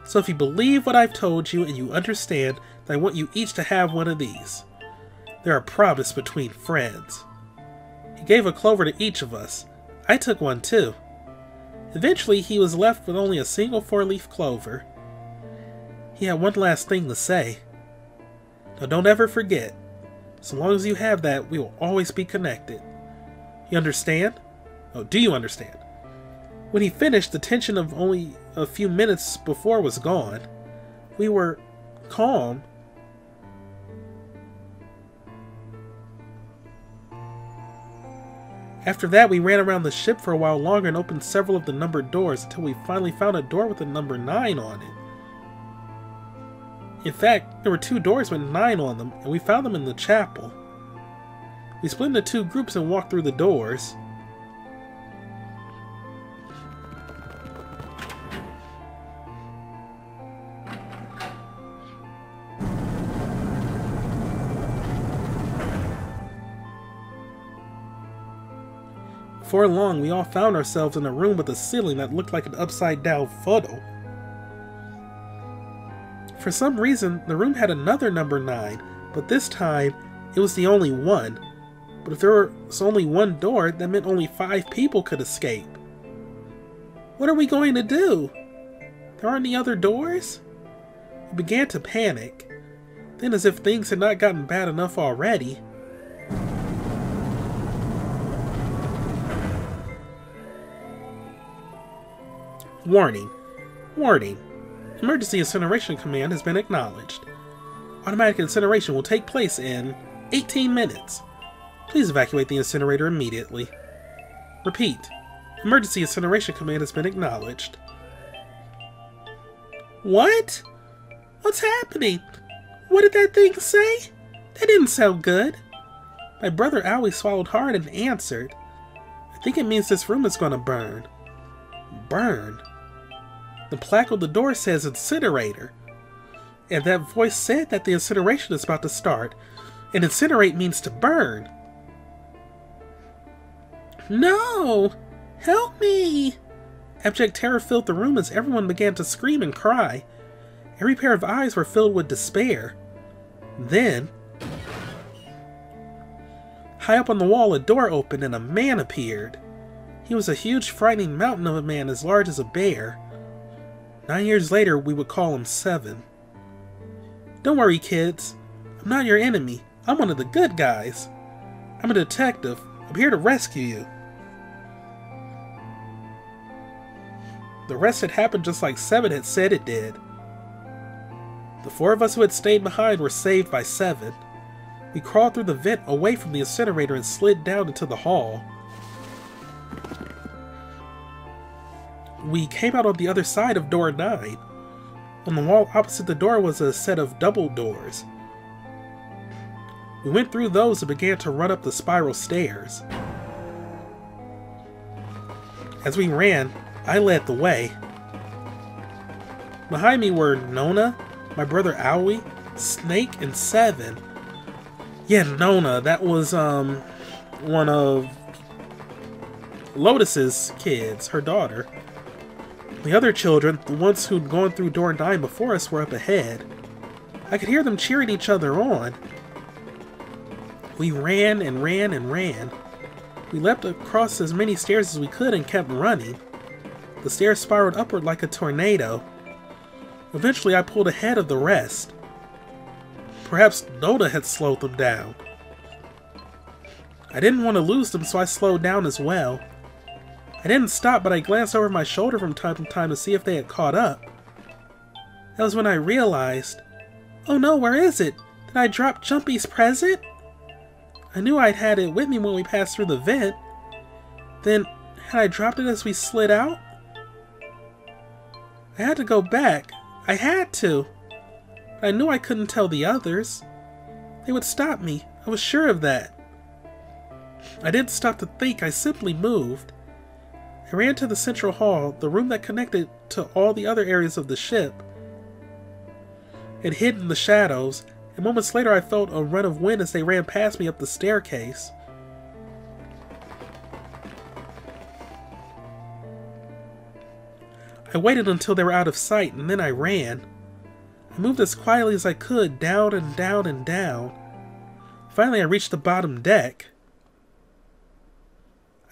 So if you believe what I've told you and you understand, then I want you each to have one of these. They're a promise between friends. He gave a clover to each of us. I took one too. Eventually, he was left with only a single 4-leaf clover. He had one last thing to say. Now don't ever forget. So long as you have that, we will always be connected. You understand? Oh, do you understand? When he finished, the tension of only a few minutes before was gone. We were calm. After that, we ran around the ship for a while longer and opened several of the numbered doors until we finally found a door with the number 9 on it. In fact, there were 2 doors with 9 on them, and we found them in the chapel. We split into 2 groups and walked through the doors. Before long, we all found ourselves in a room with a ceiling that looked like an upside-down funnel. For some reason, the room had another number 9, but this time, it was the only one. But if there was only one door, that meant only 5 people could escape. What are we going to do? There aren't any other doors? We began to panic. Then, as if things had not gotten bad enough already, Warning. Warning. Emergency incineration command has been acknowledged. Automatic incineration will take place in 18 minutes. Please evacuate the incinerator immediately. Repeat. Emergency incineration command has been acknowledged. What? What's happening? What did that thing say? That didn't sound good. My brother Owie swallowed hard and answered. I think it means this room is going to burn. Burn? The plaque on the door says incinerator. And that voice said that the incineration is about to start. And incinerate means to burn. No! Help me! Abject terror filled the room as everyone began to scream and cry. Every pair of eyes were filled with despair. Then, high up on the wall, a door opened and a man appeared. He was a huge, frightening mountain of a man as large as a bear. 9 years later, we would call him 7. Don't worry, kids. I'm not your enemy. I'm one of the good guys. I'm a detective. I'm here to rescue you. The rest had happened just like 7 had said it did. The 4 of us who had stayed behind were saved by 7. We crawled through the vent away from the incinerator and slid down into the hall. We came out on the other side of door 9. On the wall opposite the door was a set of double doors. We went through those and began to run up the spiral stairs. As we ran, I led the way. Behind me were Nona, my brother Owie, Snake, and 7. Yeah, Nona, that was one of Lotus's kids, her daughter. The other children, the ones who'd gone through door 9 before us, were up ahead. I could hear them cheering each other on. We ran and ran and ran. We leapt across as many stairs as we could and kept running. The stairs spiraled upward like a tornado. Eventually, I pulled ahead of the rest. Perhaps Noda had slowed them down. I didn't want to lose them, so I slowed down as well. I didn't stop, but I glanced over my shoulder from time to time to see if they had caught up. That was when I realized, oh no, where is it? Did I drop Jumpy's present? I knew I'd had it with me when we passed through the vent. Then, had I dropped it as we slid out? I had to go back. I had to. But I knew I couldn't tell the others. They would stop me. I was sure of that. I didn't stop to think. I simply moved. I ran to the central hall, the room that connected to all the other areas of the ship. It hid in the shadows, and moments later I felt a run of wind as they ran past me up the staircase. I waited until they were out of sight, and then I ran. I moved as quietly as I could, down and down and down. Finally, I reached the bottom deck.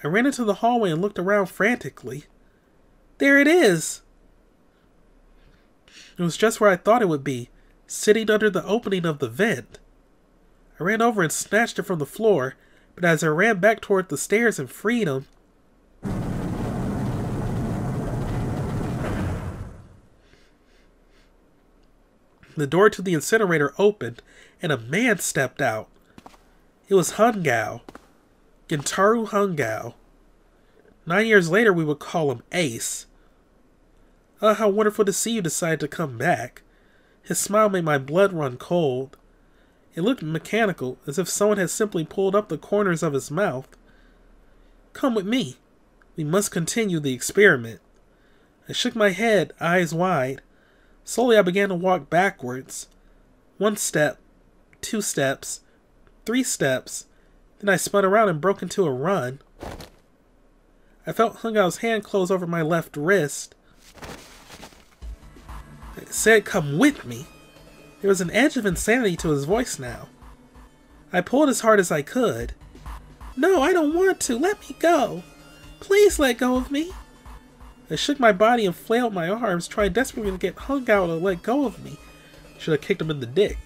I ran into the hallway and looked around frantically. There it is! It was just where I thought it would be, sitting under the opening of the vent. I ran over and snatched it from the floor, but as I ran back toward the stairs and freed him, the door to the incinerator opened, and a man stepped out. It was Hungao. Gentaro Hungao. 9 years later, we would call him Ace. Oh, how wonderful to see you decide to come back. His smile made my blood run cold. It looked mechanical, as if someone had simply pulled up the corners of his mouth. Come with me. We must continue the experiment. I shook my head, eyes wide. Slowly I began to walk backwards. 1 step, 2 steps, 3 steps. Then I spun around and broke into a run. I felt Hungao's hand close over my left wrist. I said, come with me. There was an edge of insanity to his voice now. I pulled as hard as I could. No, I don't want to. Let me go. Please let go of me. I shook my body and flailed my arms, trying desperately to get Hungao to let go of me. Should have kicked him in the dick.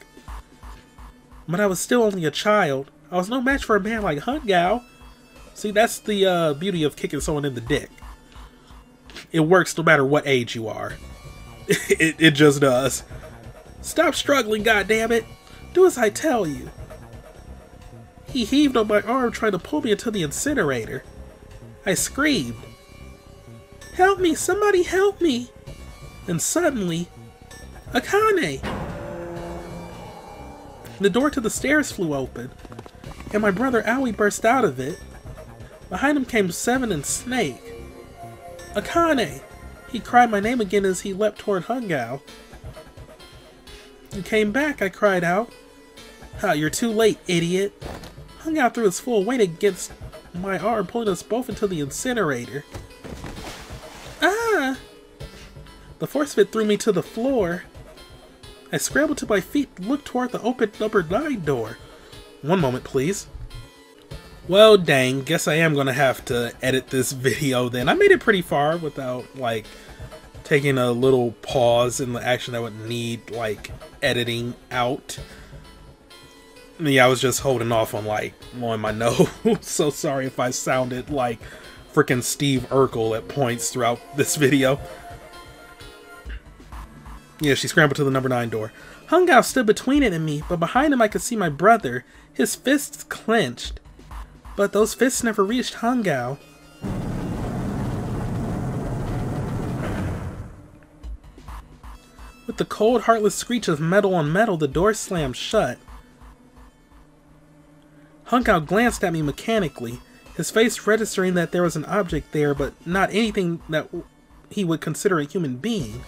But I was still only a child. I was no match for a man like Hungao. See, that's the beauty of kicking someone in the dick. It works no matter what age you are. It just does. Stop struggling, goddammit! Do as I tell you. He heaved on my arm, trying to pull me into the incinerator. I screamed. Help me! Somebody help me! And suddenly, Akane! The door to the stairs flew open, and my brother Aoi burst out of it. Behind him came Seven and Snake. Akane! He cried my name again as he leapt toward Hungao. You came back, I cried out. Ha, you're too late, idiot. Hungao threw his full weight against my arm, pulling us both into the incinerator. Ah! The force of it threw me to the floor. I scrambled to my feet and looked toward the open number 9 door. One moment, please. Well, dang, guess I am gonna have to edit this video then. I made it pretty far without, like, taking a little pause in the action that would need, like, editing out. Yeah, I was just holding off on, like, blowing my nose. So sorry if I sounded like freaking Steve Urkel at points throughout this video. Yeah, she scrambled to the number 9 door. Hungao stood between it and me, but behind him I could see my brother, his fists clenched. But those fists never reached Hungao. With the cold, heartless screech of metal on metal, the door slammed shut. Hungao glanced at me mechanically, his face registering that there was an object there, but not anything that he would consider a human being.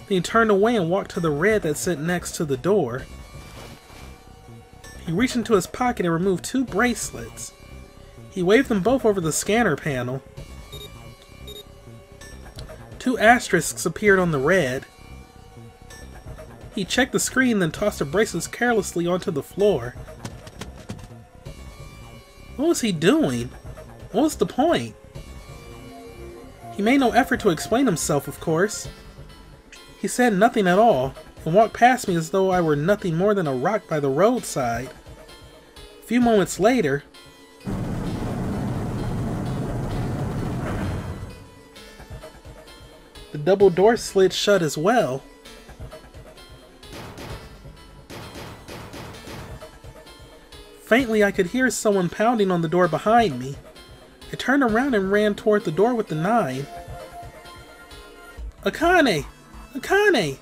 Then he turned away and walked to the red that sat next to the door. He reached into his pocket and removed 2 bracelets. He waved them both over the scanner panel. 2 asterisks appeared on the red. He checked the screen, then tossed the bracelets carelessly onto the floor. What was he doing? What was the point? He made no effort to explain himself, of course. He said nothing at all, and walked past me as though I were nothing more than a rock by the roadside. A few moments later, the double door slid shut as well. Faintly, I could hear someone pounding on the door behind me. I turned around and ran toward the door with the 9. Akane! Akane!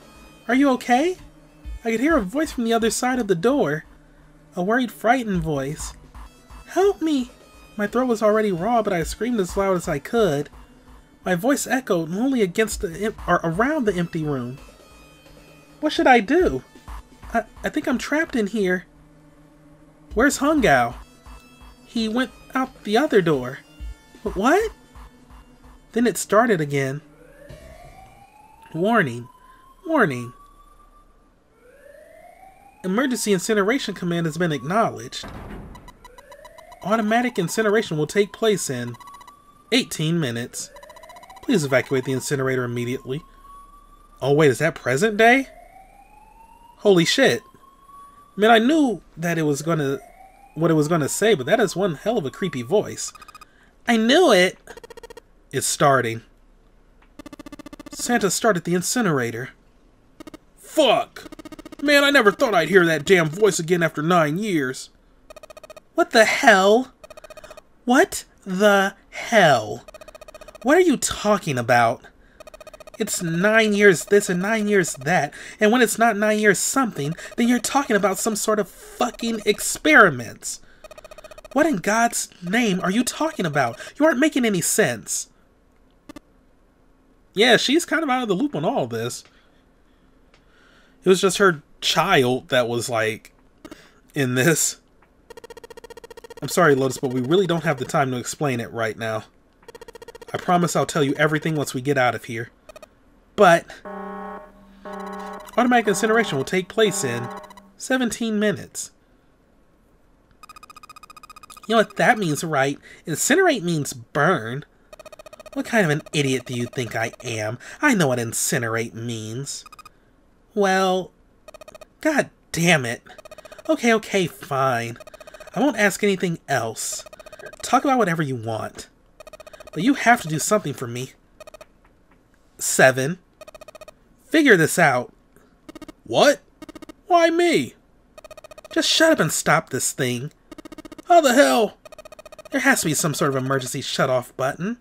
Are you okay? I could hear a voice from the other side of the door. A worried, frightened voice. Help me! My throat was already raw, but I screamed as loud as I could. My voice echoed only against around the empty room. What should I do? I think I'm trapped in here. Where's Hungao? He went out the other door. What? Then it started again. Warning. Warning. Emergency incineration command has been acknowledged. Automatic incineration will take place in 18 minutes. Please evacuate the incinerator immediately. Oh wait, is that present day? Holy shit. Man, I knew that it was what it was gonna say, but that is one hell of a creepy voice. I knew it! It's starting. Santa started the incinerator. Fuck! Man, I never thought I'd hear that damn voice again after 9 years. What the hell? What the hell? What are you talking about? It's 9 years this and 9 years that, and when it's not 9 years something, then you're talking about some sort of fucking experiments. What in God's name are you talking about? You aren't making any sense. Yeah, she's kind of out of the loop on all this. It was just her child that was, like, in this. I'm sorry, Lotus, but we really don't have the time to explain it right now. I promise I'll tell you everything once we get out of here. But automatic incineration will take place in 17 minutes. You know what that means, right? Incinerate means burn. What kind of an idiot do you think I am? I know what incinerate means. Well, god damn it. Okay, fine. I won't ask anything else. Talk about whatever you want. But you have to do something for me. 7. Figure this out. What? Why me? Just shut up and stop this thing. How the hell? There has to be some sort of emergency shut-off button.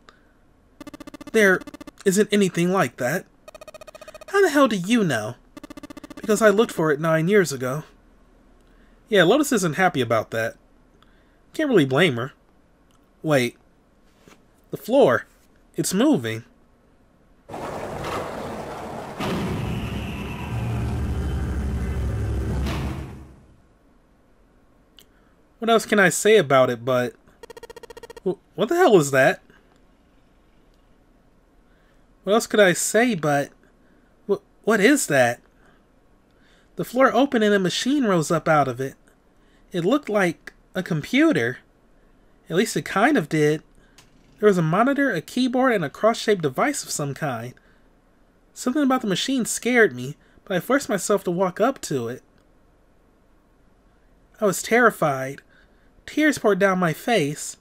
There isn't anything like that. How the hell do you know? Because I looked for it 9 years ago. Yeah, Lotus isn't happy about that. Can't really blame her. Wait. The floor. It's moving. What else can I say about it but... What the hell is that? What else could I say but... What is that? The floor opened and a machine rose up out of it. It looked like a computer. At least it kind of did. There was a monitor, a keyboard, and a cross-shaped device of some kind. Something about the machine scared me, but I forced myself to walk up to it. I was terrified. Tears poured down my face.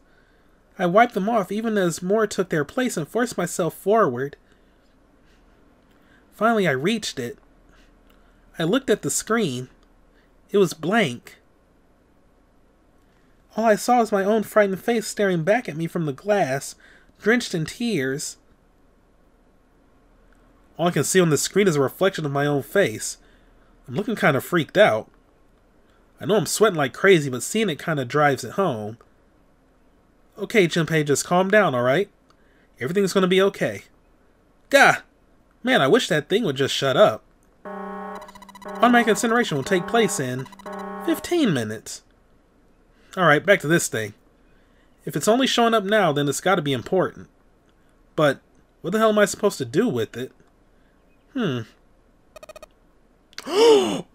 I wiped them off even as more took their place and forced myself forward. Finally, I reached it. I looked at the screen. It was blank. All I saw was my own frightened face staring back at me from the glass, drenched in tears. All I can see on the screen is a reflection of my own face. I'm looking kind of freaked out. I know I'm sweating like crazy, but seeing it kind of drives it home. Okay, Junpei, just calm down, alright? Everything's gonna be okay. Gah! Man, I wish that thing would just shut up. Automatic incineration will take place in 15 minutes. Alright, back to this thing. If it's only showing up now, then it's gotta be important. But, what the hell am I supposed to do with it?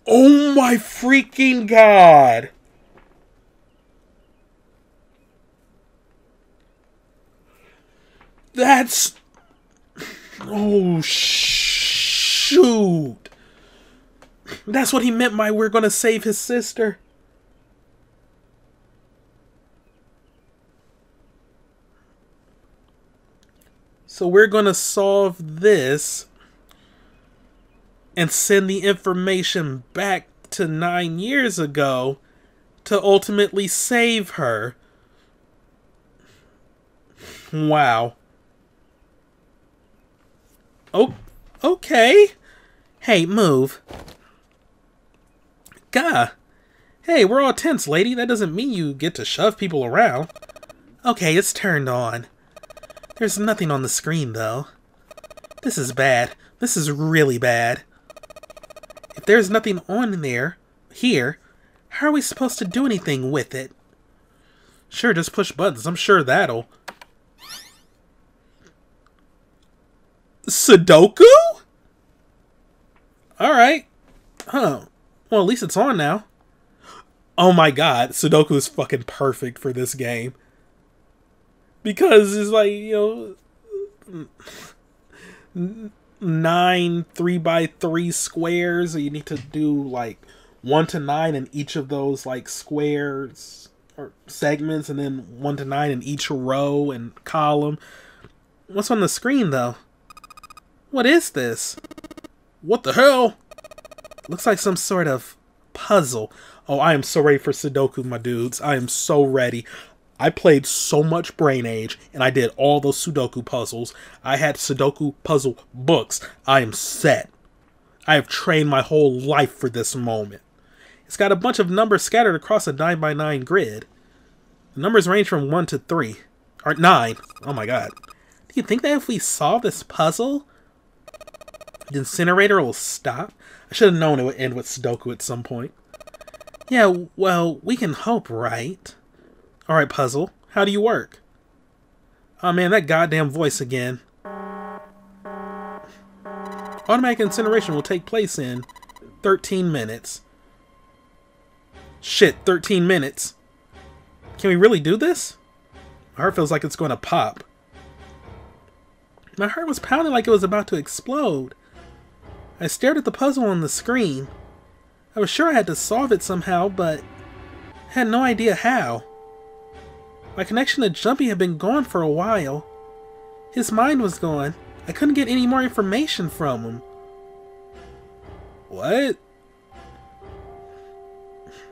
Oh my freaking god! That's Oh, shoot. That's what he meant by we're gonna save his sister. So we're gonna solve this and send the information back to 9 years ago to ultimately save her. Wow. Oh, okay. Hey, move. Gah. Hey, we're all tense, lady. That doesn't mean you get to shove people around. Okay, it's turned on. There's nothing on the screen, though. This is bad. This is really bad. If there's nothing on there, here, how are we supposed to do anything with it? Sure, just push buttons. I'm sure that'll... Sudoku? Alright. Huh. Well, at least it's on now. Oh my god, Sudoku is fucking perfect for this game. Because it's like, you know... 9 3x3 squares. So you need to do like 1 to 9 in each of those like squares or segments, and then 1 to 9 in each row and column. What's on the screen though? What is this? What the hell? Looks like some sort of puzzle. Oh, I am so ready for Sudoku, my dudes. I am so ready. I played so much Brain Age, and I did all those Sudoku puzzles. I had Sudoku puzzle books. I am set. I have trained my whole life for this moment. It's got a bunch of numbers scattered across a 9x9 grid. The numbers range from 1 to 3. Or 9. Oh my god. Do you think that if we solve this puzzle, the incinerator will stop? I should have known it would end with Sudoku at some point. Yeah, well, we can hope, right? Alright, puzzle. How do you work? Oh man, that goddamn voice again. Automatic incineration will take place in 13 minutes. Shit, 13 minutes. Can we really do this? My heart feels like it's going to pop. My heart was pounding like it was about to explode. I stared at the puzzle on the screen. I was sure I had to solve it somehow, but had no idea how. My connection to Jumpy had been gone for a while. His mind was gone. I couldn't get any more information from him. What?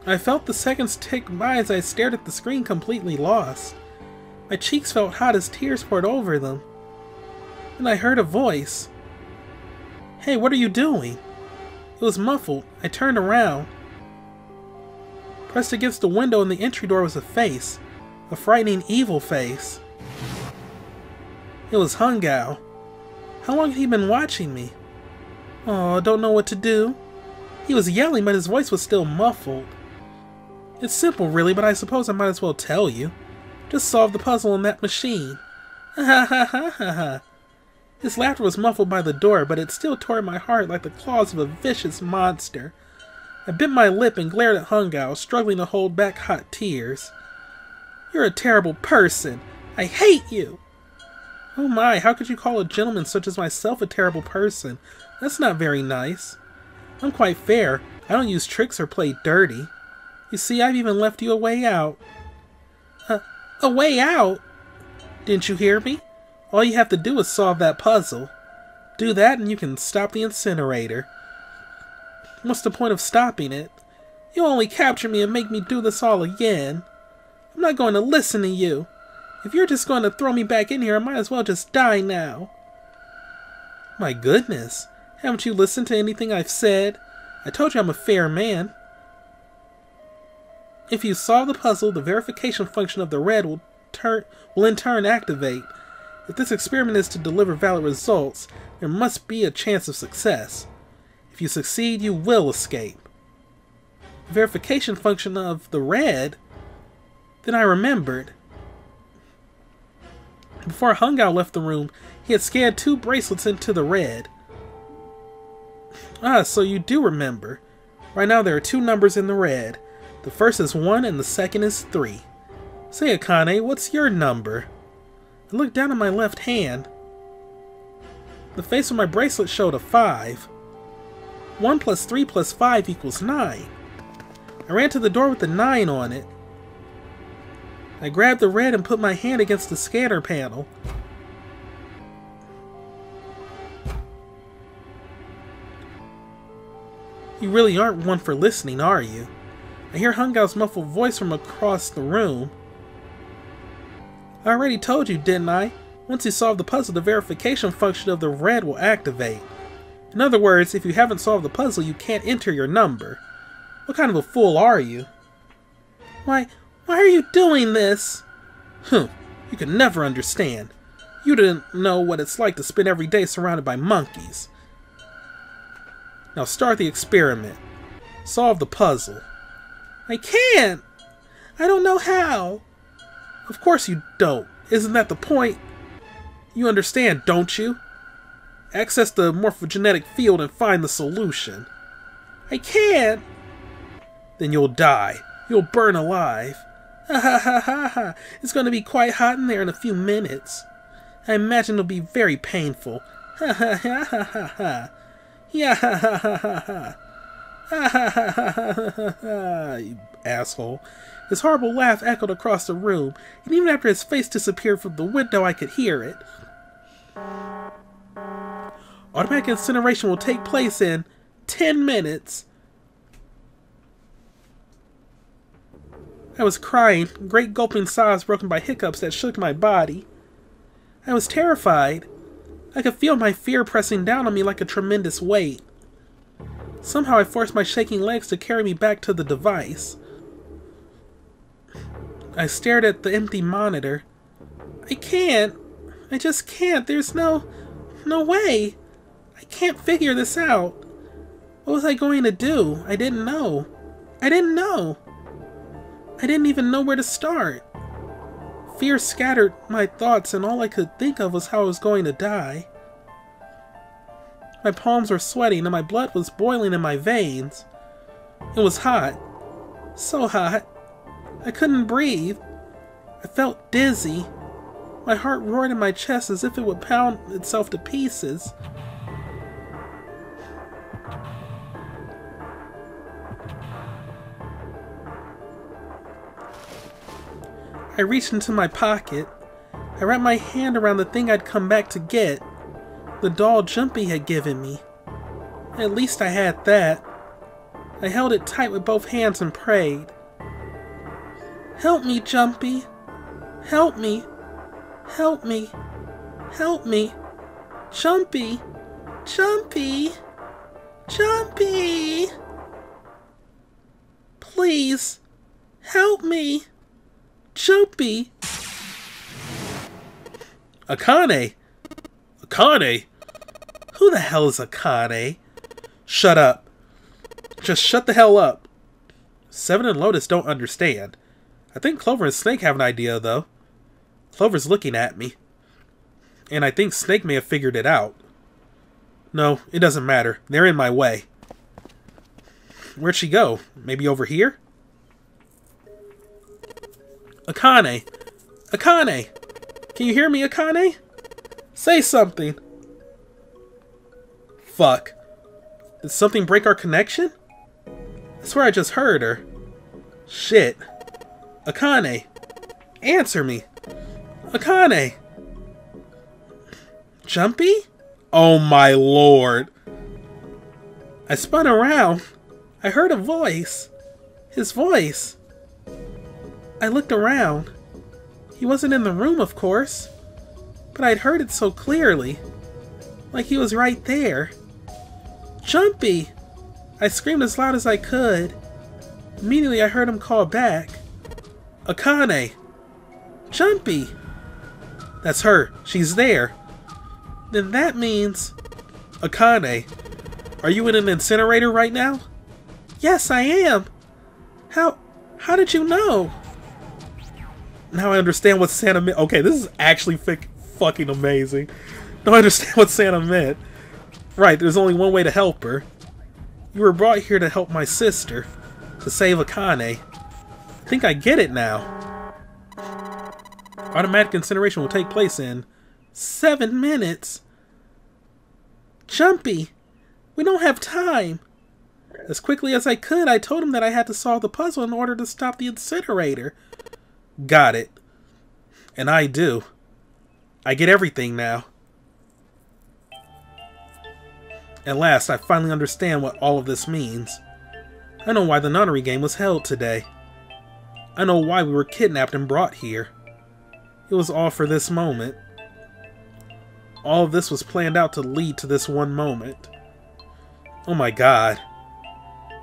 I felt the seconds tick by as I stared at the screen, completely lost. My cheeks felt hot as tears poured over them. Then I heard a voice. Hey, what are you doing? It was muffled. I turned around. Pressed against the window in the entry door was a face. A frightening, evil face. It was Hungao. How long had he been watching me? Oh, I don't know what to do. He was yelling, but his voice was still muffled. It's simple, really, but I suppose I might as well tell you. Just solve the puzzle in that machine. Ha ha ha ha ha. His laughter was muffled by the door, but it still tore at my heart like the claws of a vicious monster. I bit my lip and glared at Hungao, struggling to hold back hot tears. You're a terrible person. I hate you. Oh my, how could you call a gentleman such as myself a terrible person? That's not very nice. I'm quite fair. I don't use tricks or play dirty. You see, I've even left you a way out. A way out? Didn't you hear me? All you have to do is solve that puzzle. Do that and you can stop the incinerator. What's the point of stopping it? You'll only capture me and make me do this all again. I'm not going to listen to you. If you're just going to throw me back in here, I might as well just die now. My goodness. Haven't you listened to anything I've said? I told you I'm a fair man. If you solve the puzzle, the verification function of the red will in turn activate. If this experiment is to deliver valid results, there must be a chance of success. If you succeed, you will escape. The verification function of the red... Then I remembered. Before Hungao left the room, he had scanned 2 bracelets into the red. Ah, so you do remember. Right now there are 2 numbers in the red. The first is 1 and the second is 3. Say, Akane, what's your number? I looked down at my left hand. The face of my bracelet showed a 5. 1 plus 3 plus 5 equals 9. I ran to the door with the 9 on it. I grabbed the red and put my hand against the scanner panel. You really aren't one for listening, are you? I hear Hungao's muffled voice from across the room. I already told you, didn't I? Once you solve the puzzle, the verification function of the red will activate. In other words, if you haven't solved the puzzle, you can't enter your number. What kind of a fool are you? Why are you doing this? You could never understand. You didn't know what it's like to spend every day surrounded by monkeys. Now start the experiment. Solve the puzzle. I can't! I don't know how. Of course you don't. Isn't that the point? You understand, don't you? Access the morphogenetic field and find the solution. I can't! Then you'll die. You'll burn alive. Ha ha ha ha ha. It's going to be quite hot in there in a few minutes. I imagine it'll be very painful. Ha ha ha ha ha ha. Yeah ha ha ha ha ha. Ha ha ha ha ha ha ha, you asshole. His horrible laugh echoed across the room, and even after his face disappeared from the window I could hear it. Automatic incineration will take place in 10 minutes. I was crying, great gulping sobs broken by hiccups that shook my body. I was terrified. I could feel my fear pressing down on me like a tremendous weight. Somehow I forced my shaking legs to carry me back to the device. I stared at the empty monitor. I can't. I just can't. There's no way. I can't figure this out. What was I going to do? I didn't know. I didn't even know where to start. Fear scattered my thoughts, and all I could think of was how I was going to die. My palms were sweating, and my blood was boiling in my veins. It was hot. So hot. I couldn't breathe. I felt dizzy. My heart roared in my chest as if it would pound itself to pieces. I reached into my pocket. I wrapped my hand around the thing I'd come back to get. The doll Jumpy had given me. At least I had that. I held it tight with both hands and prayed. Help me, Jumpy. Help me. Help me. Help me. Jumpy. Jumpy. Jumpy. Please. Help me. Jumpy. Akane. Akane? Who the hell is Akane? Shut up. Just shut the hell up. Seven and Lotus don't understand. I think Clover and Snake have an idea, though. Clover's looking at me. And I think Snake may have figured it out. No, it doesn't matter. They're in my way. Where'd she go? Maybe over here? Akane! Akane! Can you hear me, Akane? Say something! Fuck. Did something break our connection? I swear I just heard her. Shit. Akane! Answer me! Akane! Jumpy? Oh my lord! I spun around. I heard a voice. His voice. I looked around. He wasn't in the room, of course. But I'd heard it so clearly. Like he was right there. Jumpy! I screamed as loud as I could. Immediately I heard him call back. Akane! Jumpy! That's her. She's there. Then that means... Akane, are you in an incinerator right now? Yes, I am. How did you know? Now I understand what Santa meant. Okay, this is actually fucking amazing. Now I understand what Santa meant. Right, there's only one way to help her. You were brought here to help my sister. To save Akane. I think I get it now. Automatic incineration will take place in 7 minutes. Jumpy! We don't have time! As quickly as I could, I told him that I had to solve the puzzle in order to stop the incinerator. Got it. And I do. I get everything now. At last, I finally understand what all of this means. I know why the nunnery game was held today. I know why we were kidnapped and brought here. It was all for this moment. All of this was planned out to lead to this one moment. Oh my god.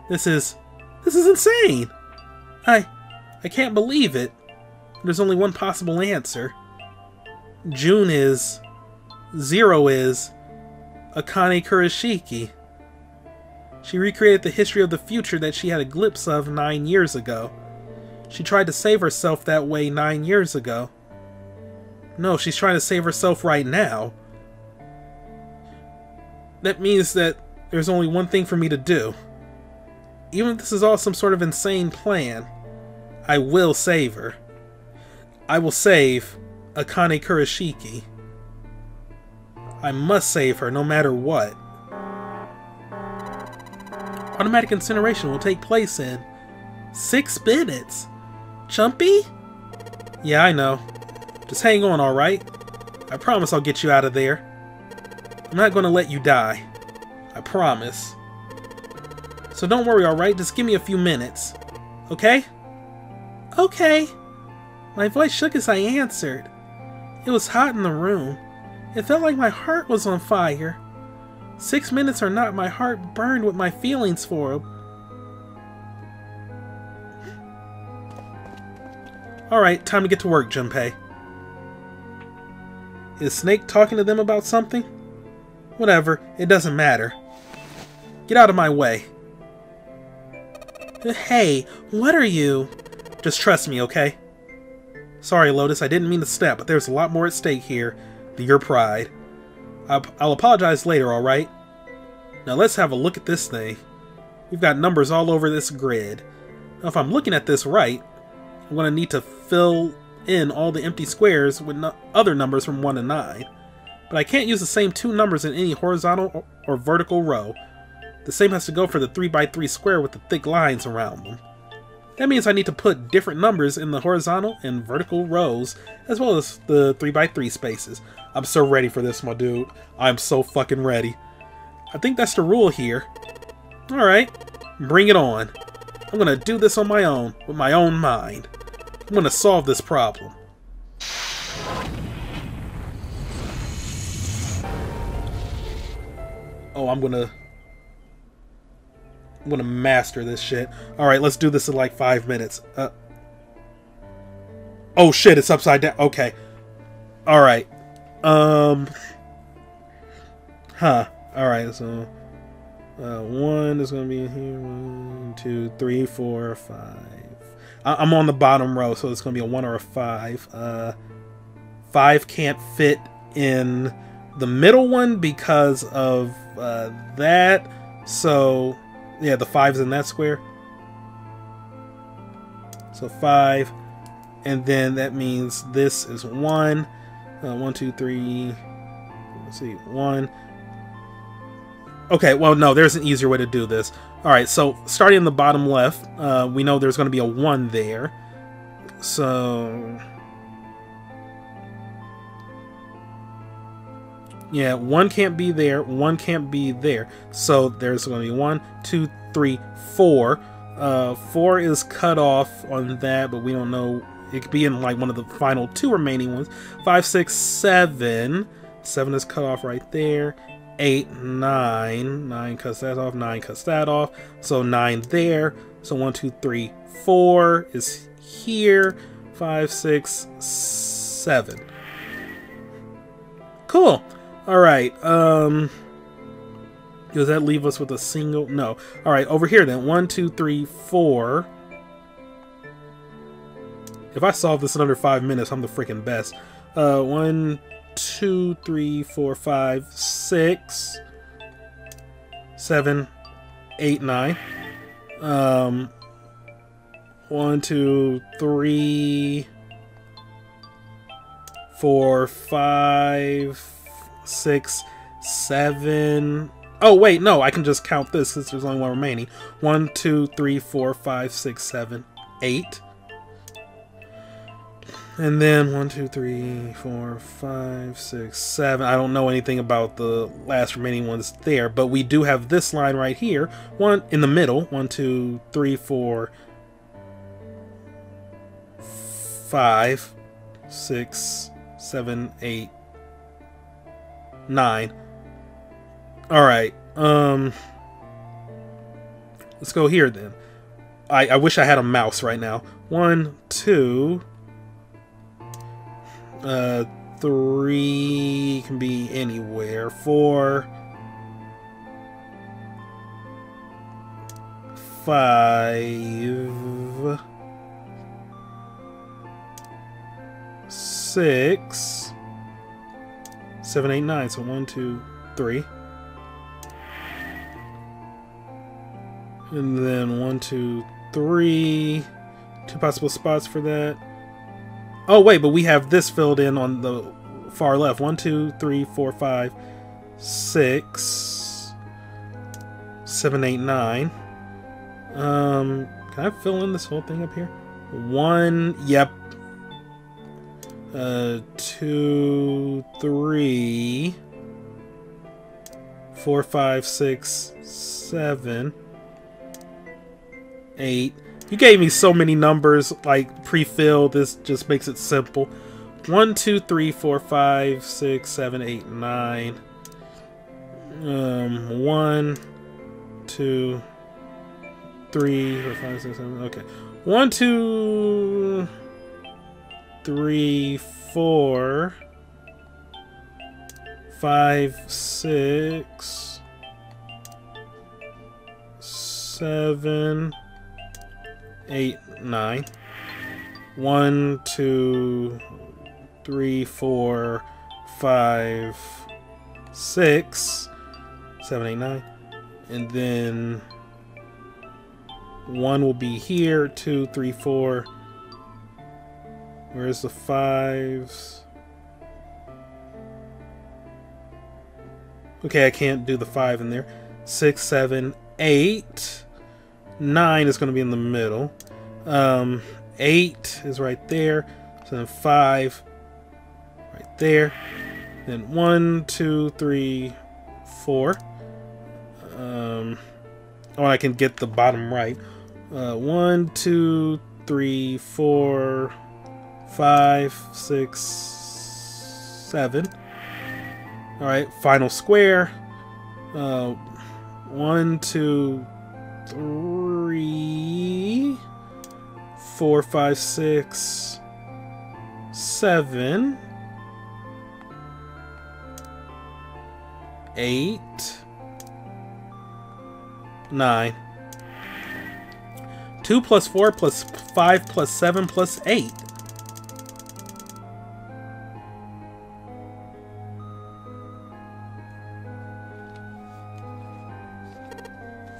This is insane! I can't believe it. There's only one possible answer. June is... Zero is... Akane Kurashiki. She recreated the history of the future that she had a glimpse of 9 years ago. She tried to save herself that way 9 years ago. No, she's trying to save herself right now. That means that there's only one thing for me to do. Even if this is all some sort of insane plan, I will save her. I will save Akane Kurashiki. I must save her no matter what. Automatic incineration will take place in 6 minutes. Chumpy? Yeah, I know. Just hang on, alright? I promise I'll get you out of there. I'm not gonna let you die. I promise. So don't worry, alright? Just give me a few minutes. Okay? Okay. My voice shook as I answered. It was hot in the room. It felt like my heart was on fire. 6 minutes or not, my heart burned with my feelings for him. Alright, time to get to work, Junpei. Is Snake talking to them about something? Whatever, it doesn't matter. Get out of my way. Hey, what are you? Just trust me, okay? Sorry, Lotus, I didn't mean to snap, but there's a lot more at stake here than your pride. I'll apologize later, alright? Now let's have a look at this thing. We've got numbers all over this grid. Now if I'm looking at this right, I'm going to need to fill in all the empty squares with other numbers from 1 to 9. But I can't use the same 2 numbers in any horizontal or vertical row. The same has to go for the 3x3 square with the thick lines around them. That means I need to put different numbers in the horizontal and vertical rows, as well as the 3x3 spaces. I'm so ready for this, my dude. I'm so fucking ready. I think that's the rule here. Alright, bring it on. I'm gonna do this on my own, with my own mind. I'm gonna solve this problem. Oh, I'm gonna master this shit. Alright, let's do this in like 5 minutes. Oh shit, it's upside down. Okay. Alright. Alright, so 1 is gonna be in here. 1, 2, 3, 4, 5. I'm on the bottom row, so it's gonna be a 1 or a 5. 5 can't fit in the middle one because of that. So yeah, the 5's in that square. So 5, and then that means this is 1. 1, 2, 3. Let's see, 1. Okay, well, no, there's an easier way to do this. Alright, so starting in the bottom left, we know there's going to be a 1 there. So yeah, 1 can't be there, 1 can't be there. So there's going to be 1, 2, 3, 4. 4 is cut off on that, but we don't know. It could be in like one of the final 2 remaining ones. 5, 6, 7. 7 is cut off right there. 8, 9. 9 cuts that off. 9 cuts that off. So 9 there. So 1, 2, 3, 4 is here. 5, 6, 7. Cool. Alright. Does that leave us with a single? No. Alright, over here then. 1, 2, 3, 4. If I solve this in under 5 minutes, I'm the freaking best. 1, 2, 3, 4, 5, 6, 7, 8, 9. 1, 2, 3, 4, 5, 6, 7. Oh, wait, no, I can just count this since there's only one remaining. 1, 2, 3, 4, 5, 6, 7, 8. And then 1, 2, 3, 4, 5, 6, 7. I don't know anything about the last remaining ones there, but we do have this line right here. One in the middle. 1, 2, 3, 4, 5, 6, 7, 8, 9. Alright, let's go here then. I wish I had a mouse right now. 1, 2, 3 can be anywhere. 4, 5, 6, 7, 8, 9. So 1, 2, 3. And then 1, 2, 3. 2 possible spots for that. Oh, wait, but we have this filled in on the far left. 1, 2, 3, 4, 5, 6, 7, 8, 9. Can I fill in this whole thing up here? 1, yep. 2, 3, 4, 5, 6, 7, 8. You gave me so many numbers, like pre-filled. This just makes it simple. 1, 2, 3, 4, 5, 6, 7, 8, 9. 1, 2, 3, 4, 5, 6, 7. Okay. 1, 2, 3, 4, 5, 6, 7, 8, 9. 1, 2, 3, 4, 5, 6, 7, 8, 9. And then 1 will be here. 2, 3, 4. Where's the 5s? Okay, I can't do the 5 in there. 6, 7, 8. 9 is going to be in the middle. 8 is right there. So then 5 right there. Then 1, 2, 3, 4. Oh, I can get the bottom right. 1, 2, 3, 4, 5, 6, 7. Alright, final square. 1, 2, 3, 4, 5, 6, 7, 8, 9. 2 plus 4 plus 5 plus 7 plus 8.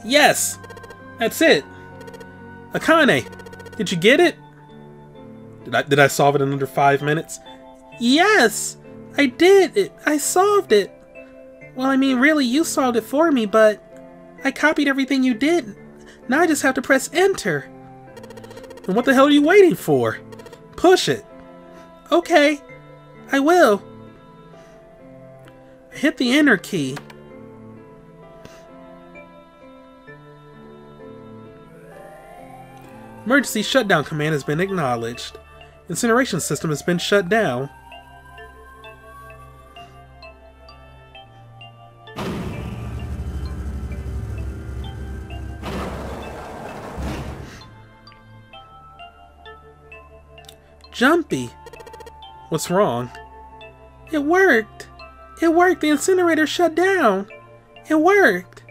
Yes! That's it! Akane! Did you get it? Did I solve it in under 5 minutes? Yes! I did! I solved it! Well, I mean, really, you solved it for me, but I copied everything you did. Now I just have to press enter. And what the hell are you waiting for? Push it. Okay, I will. Hit the enter key. Emergency shutdown command has been acknowledged. Incineration system has been shut down. Jumpy! What's wrong? It worked! It worked! The incinerator shut down! It worked!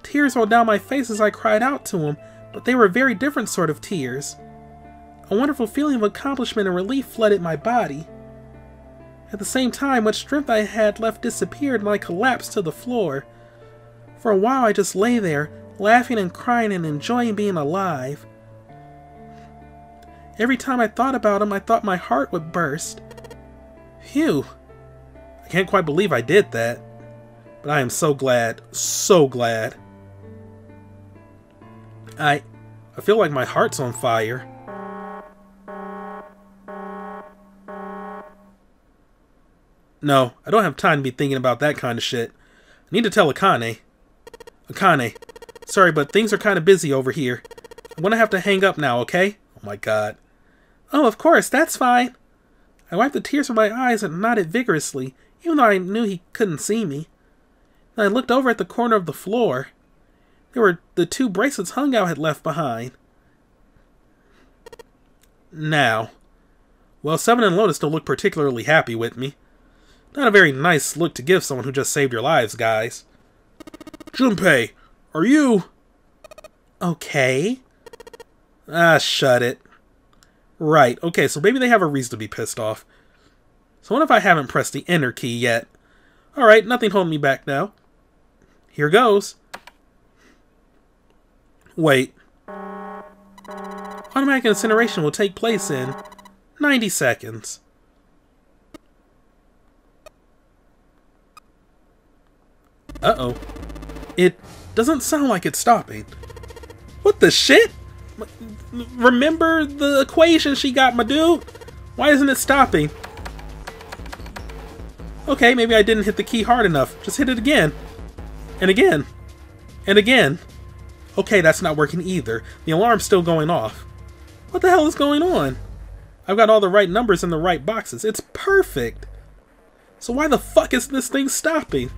Tears rolled down my face as I cried out to him, but they were a very different sort of tears. A wonderful feeling of accomplishment and relief flooded my body. At the same time, what strength I had left disappeared and I collapsed to the floor. For a while I just lay there, laughing and crying and enjoying being alive. Every time I thought about him, I thought my heart would burst. Phew. I can't quite believe I did that. But I am so glad. So glad. I feel like my heart's on fire. No, I don't have time to be thinking about that kind of shit. I need to tell Akane. Akane, sorry, but things are kind of busy over here. I'm gonna have to hang up now, okay? Oh my god. Oh, of course, that's fine. I wiped the tears from my eyes and nodded vigorously, even though I knew he couldn't see me. Then I looked over at the corner of the floor. There were the 2 bracelets Hungout had left behind. Now, well, Seven and Lotus don't look particularly happy with me. Not a very nice look to give someone who just saved your lives, guys. Junpei, are you... Okay. Ah, shut it. Right, okay, so maybe they have a reason to be pissed off. So what if I haven't pressed the enter key yet? Alright, nothing holding me back now. Here goes. Wait. Automatic incineration will take place in 90 seconds. Uh-oh. It doesn't sound like it's stopping. What the shit? Remember the equation she got, my dude? Why isn't it stopping? Okay, maybe I didn't hit the key hard enough. Just hit it again. And again. And again. Okay, that's not working either. The alarm's still going off. What the hell is going on? I've got all the right numbers in the right boxes. It's perfect. So why the fuck is this thing stopping?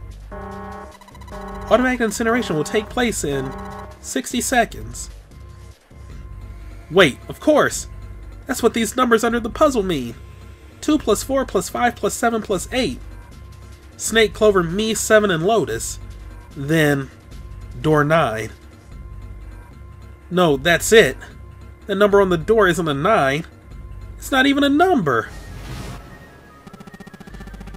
Automatic incineration will take place in 60 seconds. Wait, of course! That's what these numbers under the puzzle mean. 2 plus 4 plus 5 plus 7 plus 8. Snake, Clover, me, 7, and Lotus. Then, door 9. No, that's it. The number on the door isn't a 9. It's not even a number.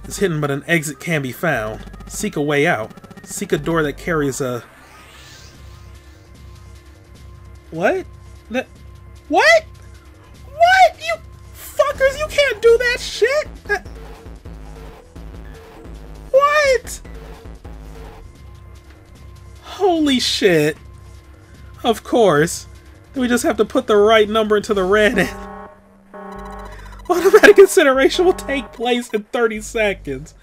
It's hidden, but an exit can be found. Seek a way out. Seek a door that carries a... What? That... What? What? You fuckers, you can't do that shit! What? Holy shit. Of course. Then we just have to put the right number into the red end. Automatic incineration will take place in 30 seconds.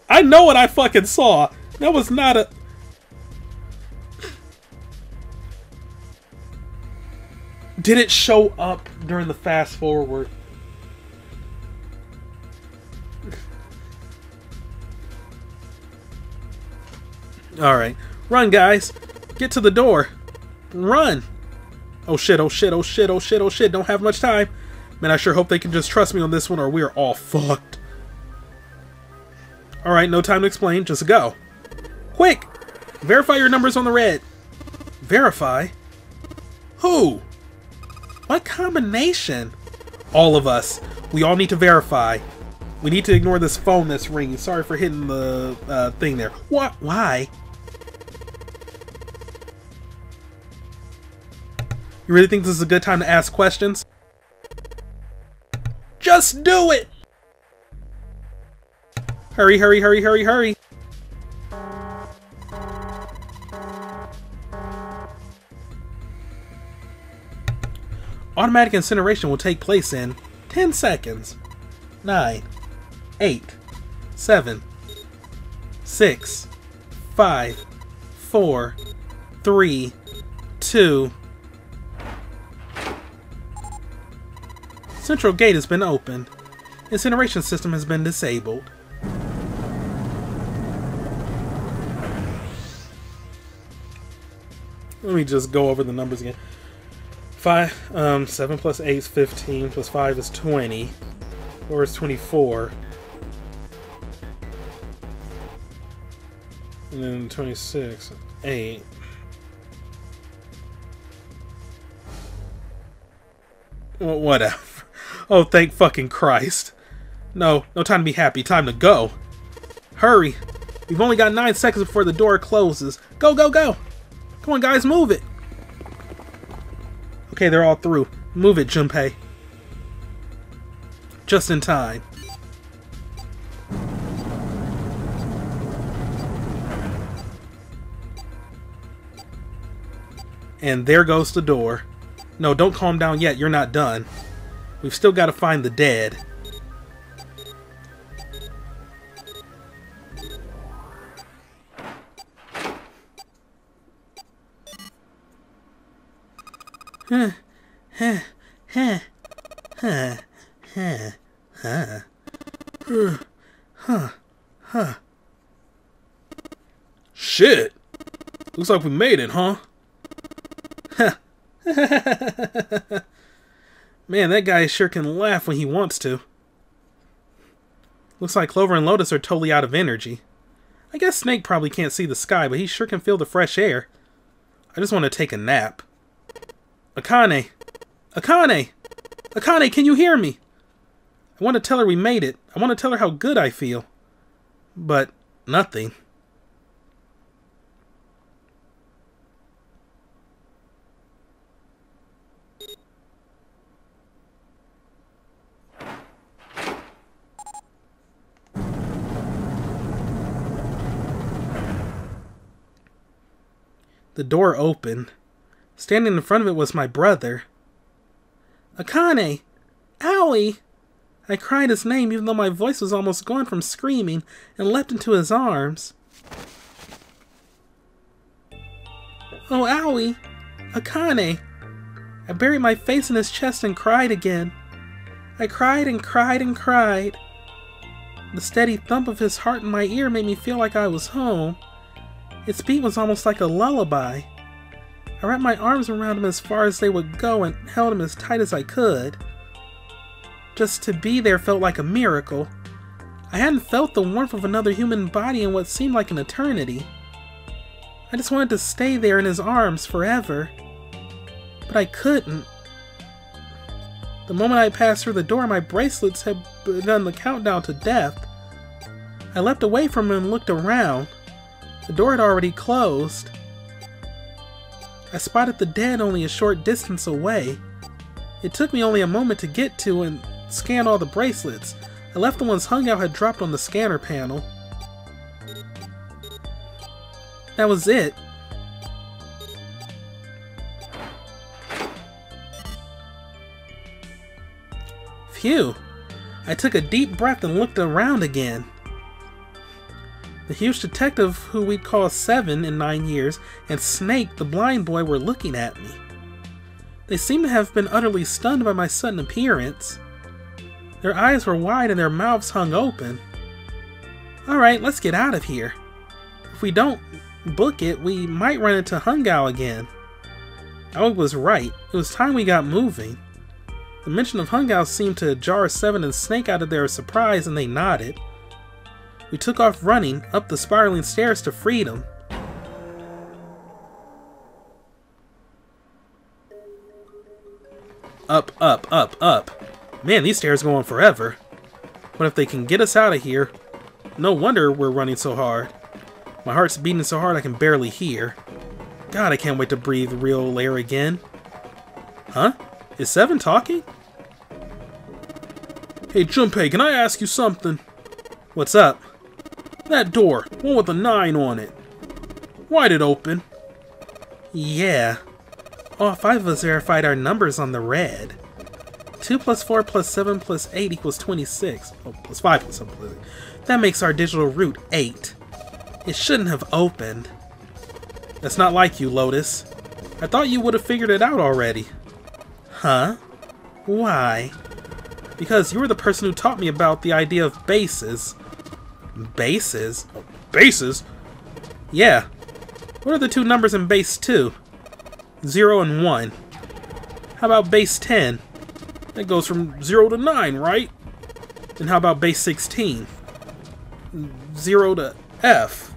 I know what I fucking saw. That was not a... Did it show up during the fast forward? Alright. Run, guys. Get to the door. Run. Oh shit, oh shit, oh shit, oh shit, oh shit. Don't have much time. Man, I sure hope they can just trust me on this one or we're all fucked. Alright, no time to explain. Just go. Quick! Verify your numbers on the red. Verify? Who? What combination? All of us. We all need to verify. We need to ignore this phone that's ringing. Sorry for hitting the thing there. What? Why? You really think this is a good time to ask questions? Just do it! Hurry, hurry, hurry, hurry, hurry! Automatic incineration will take place in 10 seconds. 9, 8, 7, 6, 5, 4, 3, 2. Central gate has been opened. Incineration system has been disabled. Let me just go over the numbers again. 7 plus 8 is 15, plus 5 is 20, 4 is 24, and then 26, 8. Well, whatever. Oh, thank fucking Christ. No time to be happy, time to go. Hurry. We've only got 9 seconds before the door closes. Go, go, go. Come on, guys, move it. Okay, they're all through. Move it, Junpei. Just in time. And there goes the door. No, don't calm down yet. You're not done. We've still got to find the dead. Shit! Looks like we made it, huh? Man, that guy sure can laugh when he wants to. Looks like Clover and Lotus are totally out of energy. I guess Snake probably can't see the sky, but he sure can feel the fresh air. I just want to take a nap. Akane! Akane! Akane, can you hear me? I want to tell her we made it. I want to tell her how good I feel. But nothing. The door opened. Standing in front of it was my brother. Akane! Owie! I cried his name even though my voice was almost gone from screaming and leapt into his arms. Oh, Owie! Akane! I buried my face in his chest and cried again. I cried and cried and cried. The steady thump of his heart in my ear made me feel like I was home. Its beat was almost like a lullaby. I wrapped my arms around him as far as they would go and held him as tight as I could. Just to be there felt like a miracle. I hadn't felt the warmth of another human body in what seemed like an eternity. I just wanted to stay there in his arms forever. But I couldn't. The moment I passed through the door, my bracelets had begun the countdown to death. I leapt away from him and looked around. The door had already closed. I spotted the dead only a short distance away. It took me only a moment to get to and scan all the bracelets. I left the ones Hungout had dropped on the scanner panel. That was it. Phew. I took a deep breath and looked around again. The huge detective, who we'd call 7 in 9 years, and Snake, the blind boy, were looking at me. They seemed to have been utterly stunned by my sudden appearance. Their eyes were wide and their mouths hung open. Alright, let's get out of here. If we don't book it, we might run into Hungao again. Aoi was right. It was time we got moving. The mention of Hungao seemed to jar 7 and Snake out of their surprise, and they nodded. We took off running up the spiraling stairs to freedom. Up, up, up, up. Man, these stairs go on forever. But if they can get us out of here, no wonder we're running so hard. My heart's beating so hard I can barely hear. God, I can't wait to breathe real air again. Huh? Is 7 talking? Hey, Junpei, can I ask you something? What's up? That door, one with a 9 on it. Why'd it open? Yeah. All 5 of us verified our numbers on the red. 2 plus 4 plus 7 plus 8 equals 26. Oh, plus 5 plus 7 plus 8. That makes our digital root 8. It shouldn't have opened. That's not like you, Lotus. I thought you would have figured it out already. Huh? Why? Because you were the person who taught me about the idea of bases. Bases? Bases? Yeah. What are the 2 numbers in base 2? 0 and 1. How about base 10? That goes from 0 to 9, right? And how about base 16? 0 to F.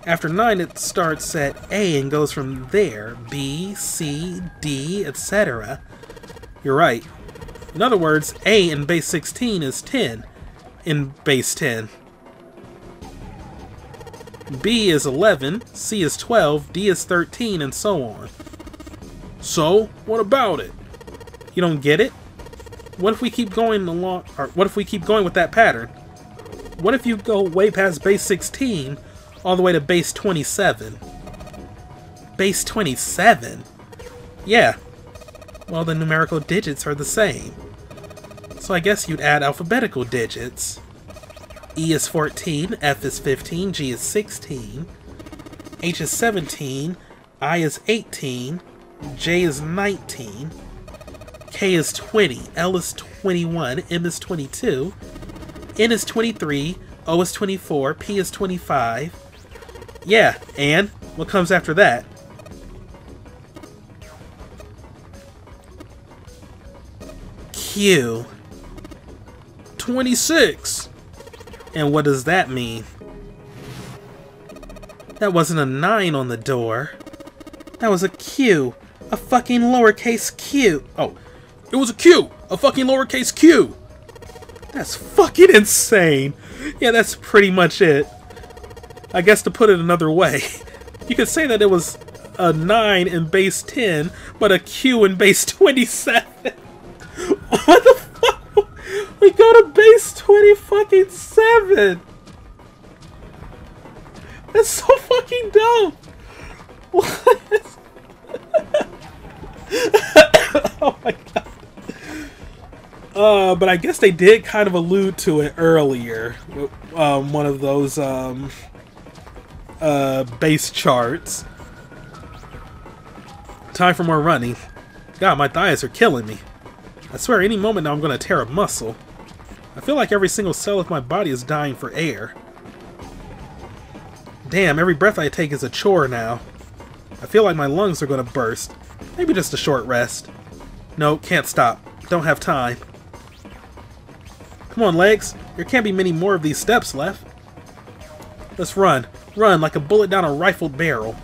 After 9, it starts at A and goes from there. B, C, D, etc. You're right. In other words, A in base 16 is 10 in base 10. B is 11, C is 12, D is 13, and so on. So, what about it? You don't get it? What if we keep going along, or what if we keep going with that pattern? What if you go way past base 16 all the way to base 27? Base 27? Yeah. Well, the numerical digits are the same. So I guess you'd add alphabetical digits. E is 14, F is 15, G is 16, H is 17, I is 18, J is 19, K is 20, L is 21, M is 22, N is 23, O is 24, P is 25. Yeah, and what comes after that? Q. 26. And what does that mean? That wasn't a 9 on the door. That was a Q. A fucking lowercase q. Oh, it was a Q. A fucking lowercase q. That's fucking insane. Yeah, that's pretty much it. I guess to put it another way, you could say that it was a 9 in base 10, but a Q in base 27. What the fuck? We go to base 27. That's so fucking dumb. What? Oh my god. But I guess they did kind of allude to it earlier. One of those base charts. Time for more running. God, my thighs are killing me. I swear any moment now I'm going to tear a muscle. I feel like every single cell of my body is dying for air. Damn, every breath I take is a chore now. I feel like my lungs are going to burst. Maybe just a short rest. No, can't stop. Don't have time. Come on, legs. There can't be many more of these steps left. Let's run. Run like a bullet down a rifled barrel.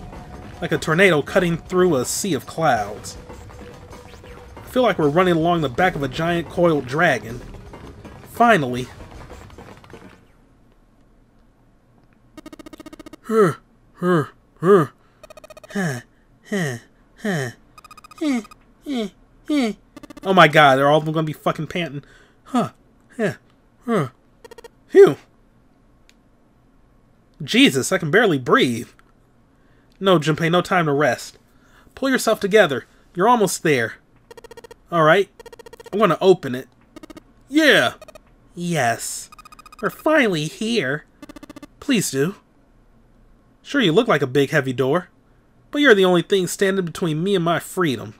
Like a tornado cutting through a sea of clouds. I feel like we're running along the back of a giant coiled dragon. Finally. Oh my god, they're all of them gonna be fucking panting. Phew. Jesus, I can barely breathe. No, Junpei, no time to rest. Pull yourself together. You're almost there. Alright. I'm gonna open it. Yeah! Yes. We're finally here. Please do. Sure, you look like a big heavy door, but you're the only thing standing between me and my freedom.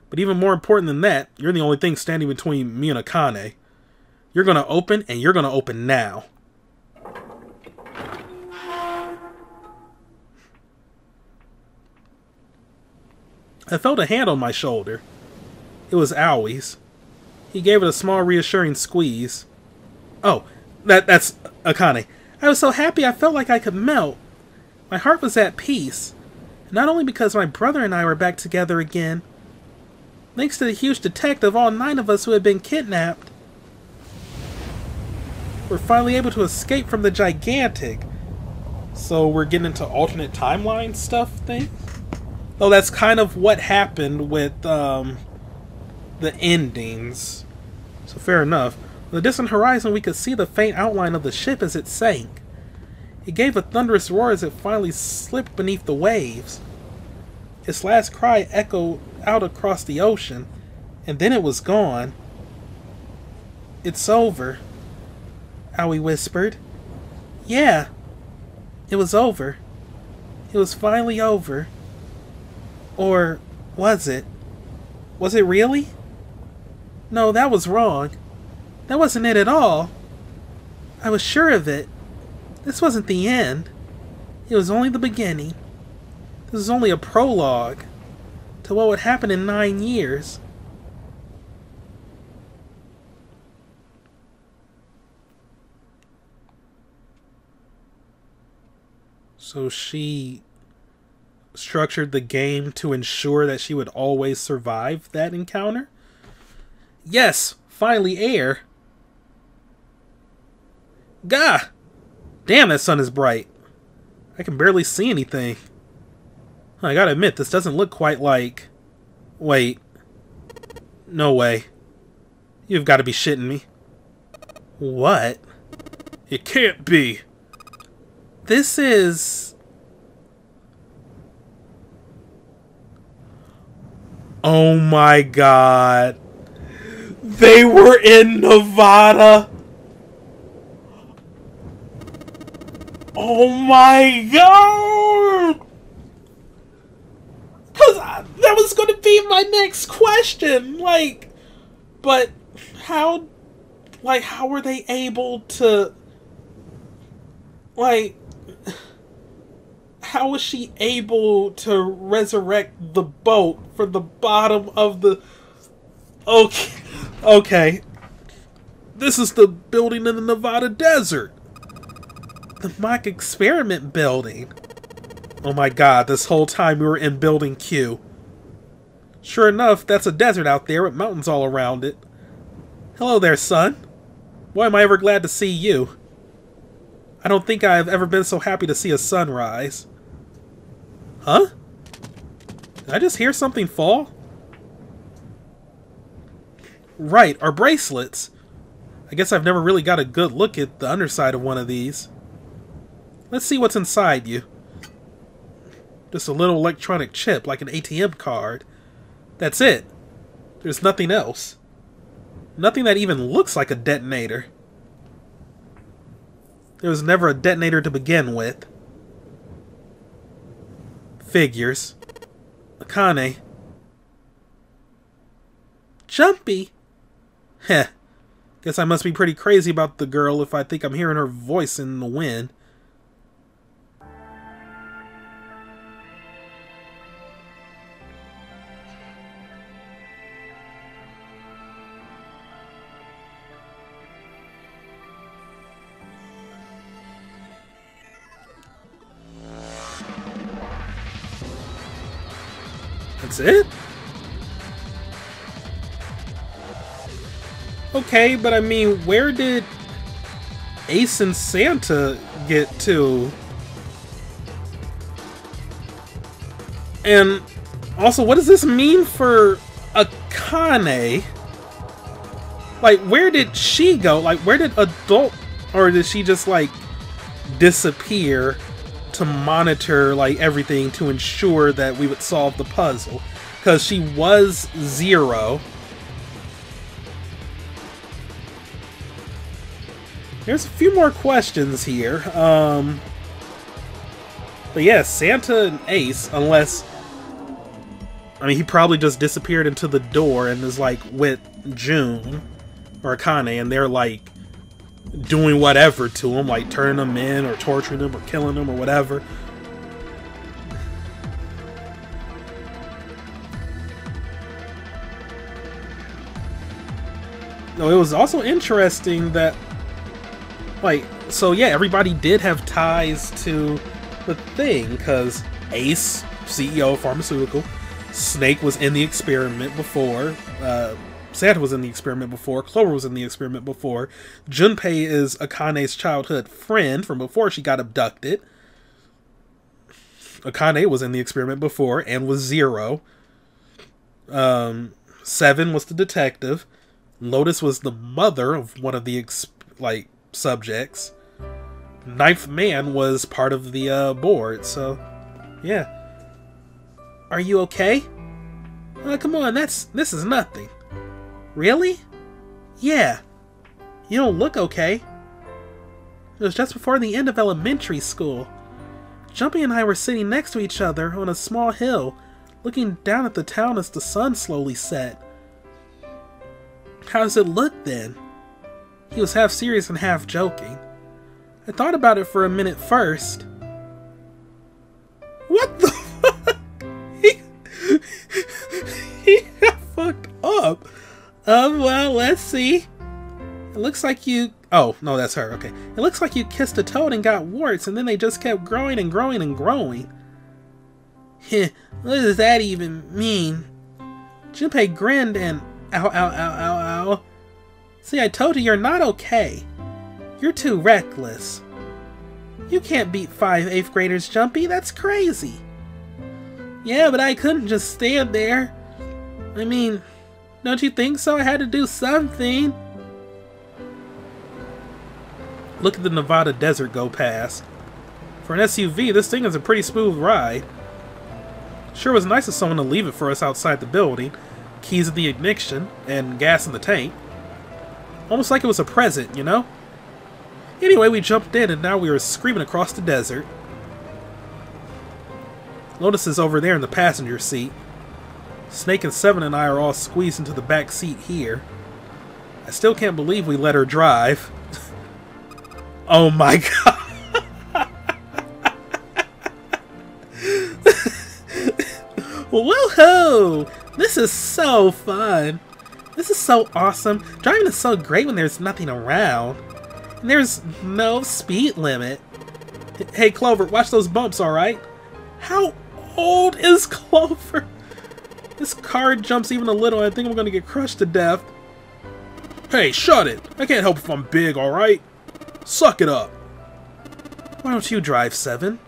But even more important than that, you're the only thing standing between me and Akane. You're gonna open, and you're gonna open now. I felt a hand on my shoulder. It was Aoi's. He gave it a small reassuring squeeze. Oh, that's Akane. I was so happy I felt like I could melt. My heart was at peace. Not only because my brother and I were back together again. Thanks to the huge detective of all 9 of us who had been kidnapped. We're finally able to escape from the gigantic. So we're getting into alternate timeline stuff thing? Oh, that's kind of what happened with the endings. So fair enough. On the distant horizon we could see the faint outline of the ship as it sank. It gave a thunderous roar as it finally slipped beneath the waves. Its last cry echoed out across the ocean, and then it was gone. It's over, Aoi whispered. Yeah, it was over. It was finally over. Or was it? Was it really? No, that was wrong. That wasn't it at all. I was sure of it. This wasn't the end. It was only the beginning. This was only a prologue to what would happen in 9 years. So she structured the game to ensure that she would always survive that encounter? Yes, finally air. Gah! Damn, that sun is bright. I can barely see anything. I gotta admit, this doesn't look quite like... Wait. No way. You've got to be shitting me. What? It can't be. This is... Oh my god. They were in Nevada. Oh my god. Because that was going to be my next question. Like, but how were they able to, like, how was she able to resurrect the boat from the bottom of the... Okay. This is the building in the Nevada desert. The mock experiment building. Oh my god, this whole time we were in building Q. Sure enough, that's a desert out there with mountains all around it. Hello there, son. Why am I ever glad to see you? I don't think I've ever been so happy to see a sunrise. Huh? Did I just hear something fall? Right, our bracelets. I guess I've never really got a good look at the underside of one of these. Let's see what's inside you. Just a little electronic chip, like an ATM card. That's it. There's nothing else. Nothing that even looks like a detonator. There was never a detonator to begin with. Figures. Akane. Jumpy? Heh. Guess I must be pretty crazy about the girl if I think I'm hearing her voice in the wind. That's it? Okay, but I mean, where did Ace and Santa get to? And also, what does this mean for Akane? Like, where did she go? Like, where did Adult... Or did she just, like, disappear to monitor, like, everything to ensure that we would solve the puzzle? Because she was 0. There's a few more questions here. But yeah, Santa and Ace, unless... I mean, he probably just disappeared into the door and is, like, with June or Akane, and they're, like, doing whatever to him, like turning him in or torturing him or killing him or whatever. No, it was also interesting that, like, so yeah, everybody did have ties to the thing, because Ace, CEO of Pharmaceutical, Snake was in the experiment before, Santa was in the experiment before, Clover was in the experiment before, Junpei is Akane's childhood friend from before she got abducted. Akane was in the experiment before and was 0. 7 was the detective. Lotus was the mother of one of the subjects. Ninth Man was part of the board, so yeah. Are you okay? Come on, this is nothing. Really? Yeah. You don't look okay. It was just before the end of elementary school. Jumpy and I were sitting next to each other on a small hill, looking down at the town as the sun slowly set. How does it look then? He was half serious and half joking. I thought about it for a minute first. What the fuck? He got fucked up. Well, let's see. It looks like you... Oh, no, that's her. Okay. It looks like you kissed a toad and got warts, and then they just kept growing and growing and growing. Heh, what does that even mean? Junpei grinned and... Ow, ow, ow, ow, ow. See, I told you you're not okay. You're too reckless. You can't beat 5 8th graders, Jumpy. That's crazy. Yeah, but I couldn't just stand there. I mean... Don't you think so? I had to do something. Look at the Nevada desert go past. For an SUV, this thing is a pretty smooth ride. Sure was nice of someone to leave it for us outside the building. Keys of the ignition and gas in the tank. Almost like it was a present, you know? Anyway, we jumped in and now we were screaming across the desert. Lotus is over there in the passenger seat. Snake and Seven and I are all squeezed into the back seat here. I still can't believe we let her drive. Oh my god. Woohoo! This is so fun. This is so awesome. Driving is so great when there's nothing around. And there's no speed limit. Hey Clover, watch those bumps, alright? How old is Clover? This car jumps even a little, I think I'm gonna get crushed to death. Hey, shut it! I can't help if I'm big, alright? Suck it up! Why don't you drive, Seven?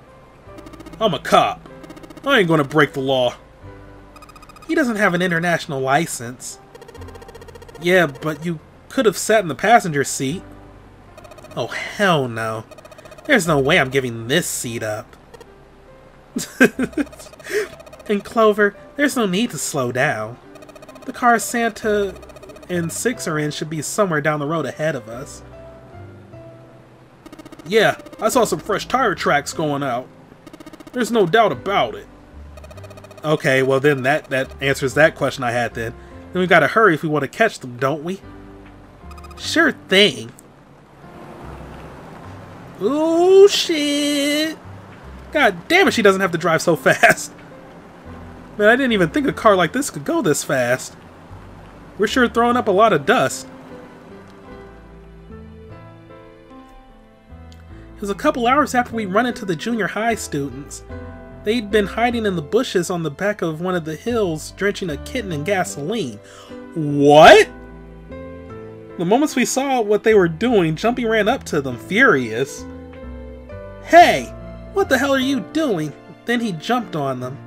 I'm a cop. I ain't gonna break the law. He doesn't have an international license. Yeah, but you could have sat in the passenger seat. Oh, hell no. There's no way I'm giving this seat up. And Clover, there's no need to slow down. The car Santa and Six are in should be somewhere down the road ahead of us. Yeah, I saw some fresh tire tracks going out. There's no doubt about it. Okay, well then that answers that question I had then. Then we gotta hurry if we want to catch them, don't we? Sure thing. Ooh, shit. God damn it, she doesn't have to drive so fast. Man, I didn't even think a car like this could go this fast. We're sure throwing up a lot of dust. It was a couple hours after we run into the junior high students. They'd been hiding in the bushes on the back of one of the hills, drenching a kitten in gasoline. What? The moments we saw what they were doing, Jumpy ran up to them, furious. Hey! What the hell are you doing? Then he jumped on them.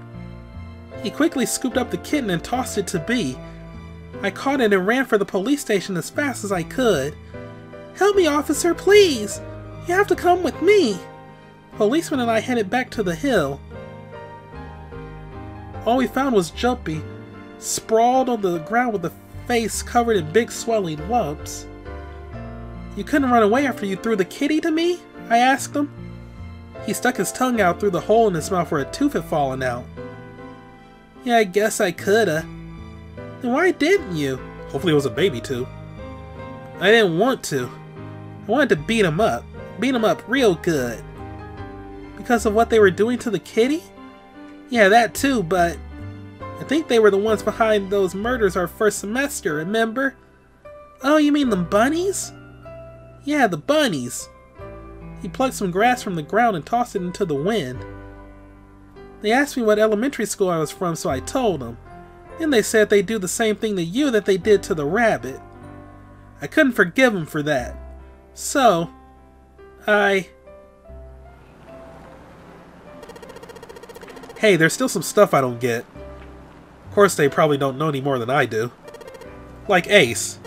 He quickly scooped up the kitten and tossed it to B. I caught it and ran for the police station as fast as I could. Help me, officer, please! You have to come with me! Policeman and I headed back to the hill. All we found was Jumpy, sprawled on the ground with a face covered in big swelling lumps. You couldn't run away after you threw the kitty to me? I asked him. He stuck his tongue out through the hole in his mouth where a tooth had fallen out. Yeah, I guess I coulda. Then why didn't you? Hopefully it was a baby tooth. I didn't want to. I wanted to beat him up. Beat him up real good. Because of what they were doing to the kitty? Yeah, that too, but I think they were the ones behind those murders our first semester, remember? Oh, you mean the bunnies? Yeah, the bunnies. He plucked some grass from the ground and tossed it into the wind. They asked me what elementary school I was from, so I told them. Then they said they'd do the same thing to you that they did to the rabbit. I couldn't forgive them for that. So, Hey, there's still some stuff I don't get. Of course, they probably don't know any more than I do. Like Ace.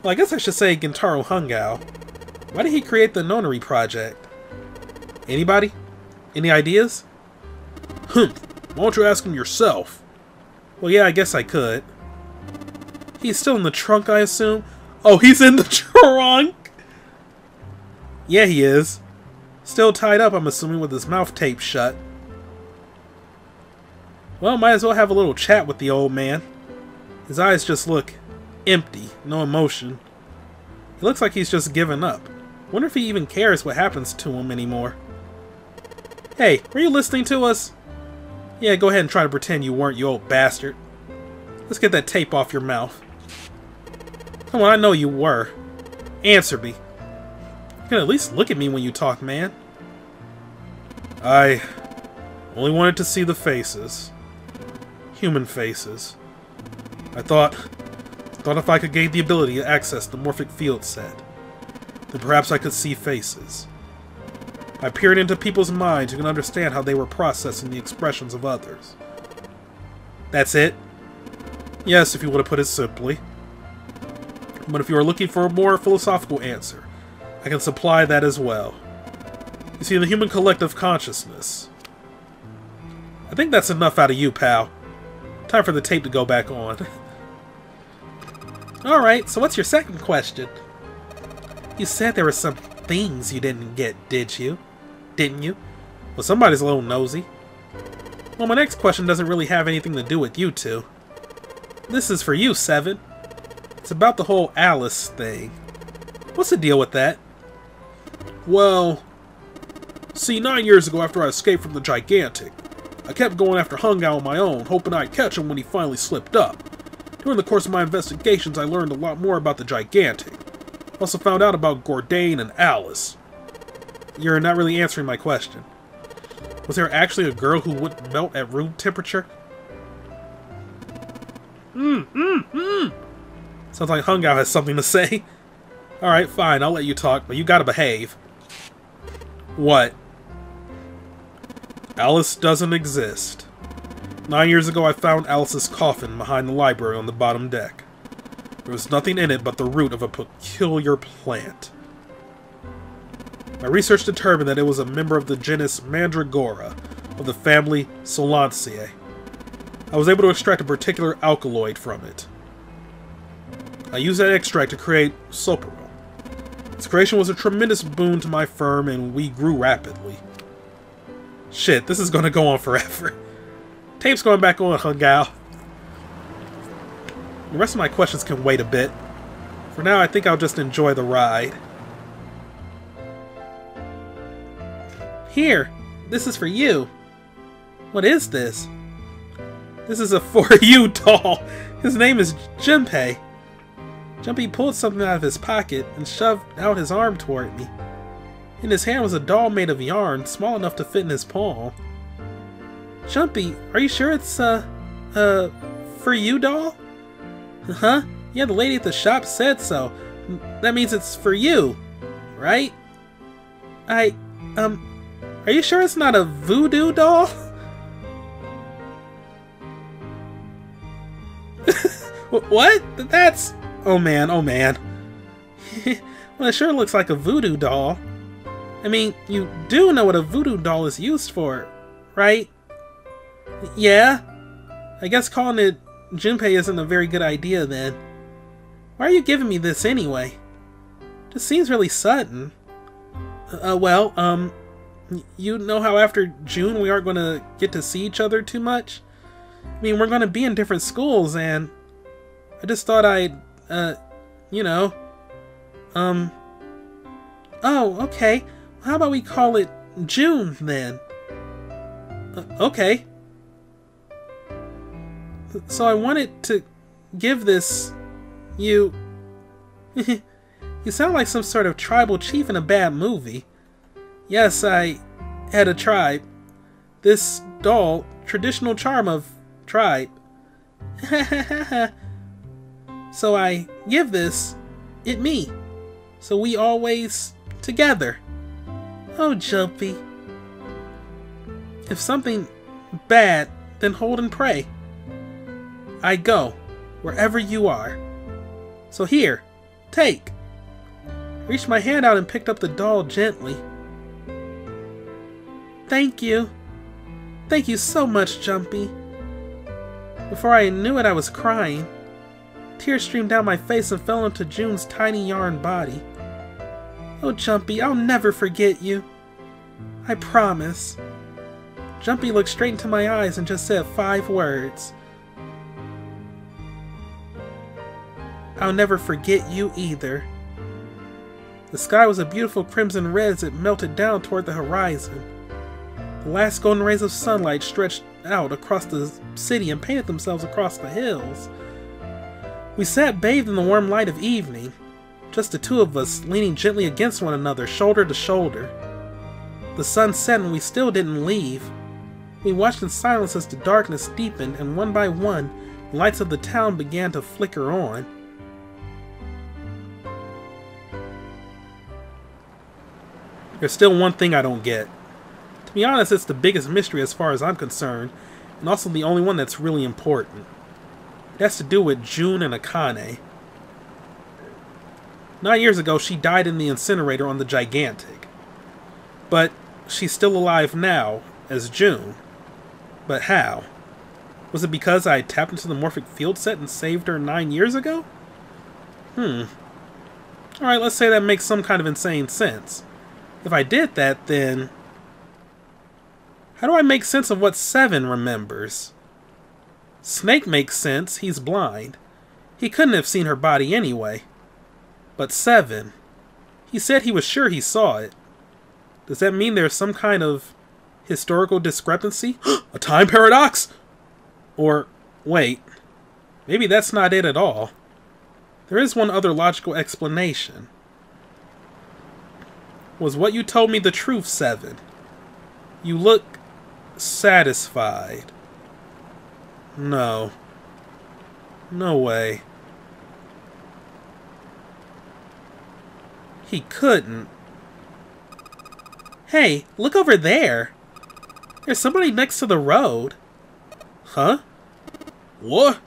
Well, I guess I should say Gentaro Hungao. Why did he create the Nonary project? Anybody? Any ideas? Why don't you ask him yourself? Well, yeah, I guess I could. He's still in the trunk, I assume? Oh, he's in the trunk! Yeah, he is. Still tied up, I'm assuming, with his mouth taped shut. Well, might as well have a little chat with the old man. His eyes just look empty, no emotion. He looks like he's just given up. Wonder if he even cares what happens to him anymore. Hey, were you listening to us? Yeah, go ahead and try to pretend you weren't, you old bastard. Let's get that tape off your mouth. Come on, I know you were. Answer me. You can at least look at me when you talk, man. I only wanted to see the faces. Human faces. I thought if I could gain the ability to access the morphic field set, then perhaps I could see faces. I peered into people's minds and could understand how they were processing the expressions of others. That's it? Yes, if you want to put it simply. But if you are looking for a more philosophical answer, I can supply that as well. You see, the human collective consciousness. I think that's enough out of you, pal. Time for the tape to go back on. Alright, so what's your second question? You said there were some things you didn't get, did you? Didn't you? Well, somebody's a little nosy. Well, my next question doesn't really have anything to do with you two. This is for you, Seven. It's about the whole Alice thing. What's the deal with that? Well, see, 9 years ago after I escaped from the Gigantic, I kept going after Hungao on my own, hoping I'd catch him when he finally slipped up. During the course of my investigations, I learned a lot more about the Gigantic. I also found out about Gordain and Alice. You're not really answering my question. Was there actually a girl who wouldn't melt at room temperature? Sounds like Hungao has something to say. Alright, fine, I'll let you talk, but you gotta behave. What? Alice doesn't exist. 9 years ago I found Alice's coffin behind the library on the bottom deck. There was nothing in it but the root of a peculiar plant. My research determined that it was a member of the genus Mandragora of the family Solantiae. I was able to extract a particular alkaloid from it. I used that extract to create Soparil. Its creation was a tremendous boon to my firm, and we grew rapidly. Shit, this is gonna go on forever. Tape's going back on, Hungao. The rest of my questions can wait a bit. For now, I think I'll just enjoy the ride. Here, this is for you. What is this? This is a for you doll. His name is Junpei. Junpei pulled something out of his pocket and shoved out his arm toward me. In his hand was a doll made of yarn, small enough to fit in his palm. Junpei, are you sure it's, for you doll? Huh? Yeah, the lady at the shop said so. That means it's for you, right? Are you sure it's not a voodoo doll? What? That's... Oh man, oh man. Well, it sure looks like a voodoo doll. I mean, you do know what a voodoo doll is used for, right? Yeah? I guess calling it Junpei isn't a very good idea then. Why are you giving me this anyway? Just seems really sudden. You know how after June we aren't going to get to see each other too much? I mean, we're going to be in different schools, and I just thought I'd, you know, oh, okay. How about we call it June, then? Okay. So I wanted to give this... You... You sound like some sort of tribal chief in a bad movie. Yes, I had a tribe. This doll, traditional charm of tribe. So I give this, it me. So we always together. Oh, Junpei. If something bad, then hold and pray. I go, wherever you are. So here, take. I reached my hand out and picked up the doll gently. Thank you. Thank you so much, Junpei. Before I knew it, I was crying. Tears streamed down my face and fell into June's tiny yarn body. Oh, Junpei, I'll never forget you. I promise. Junpei looked straight into my eyes and just said 5 words. I'll never forget you either. The sky was a beautiful crimson red as it melted down toward the horizon. The last golden rays of sunlight stretched out across the city and painted themselves across the hills. We sat bathed in the warm light of evening, just the two of us leaning gently against one another, shoulder to shoulder. The sun set and we still didn't leave. We watched in silence as the darkness deepened, and one by one, the lights of the town began to flicker on. There's still one thing I don't get. To be honest, it's the biggest mystery as far as I'm concerned, and also the only one that's really important. It has to do with June and Akane. 9 years ago, she died in the incinerator on the Gigantic. But she's still alive now, as June. But how? Was it because I tapped into the morphic field set and saved her 9 years ago? Alright, let's say that makes some kind of insane sense. If I did that, then... how do I make sense of what Seven remembers? Snake makes sense, he's blind. He couldn't have seen her body anyway. But Seven... he said he was sure he saw it. Does that mean there's some kind of historical discrepancy? A time paradox? Or, wait, maybe that's not it at all. There is one other logical explanation. Was what you told me the truth, Seven? You look satisfied. No. No way. He couldn't. Hey, look over there. There's somebody next to the road. Huh? What?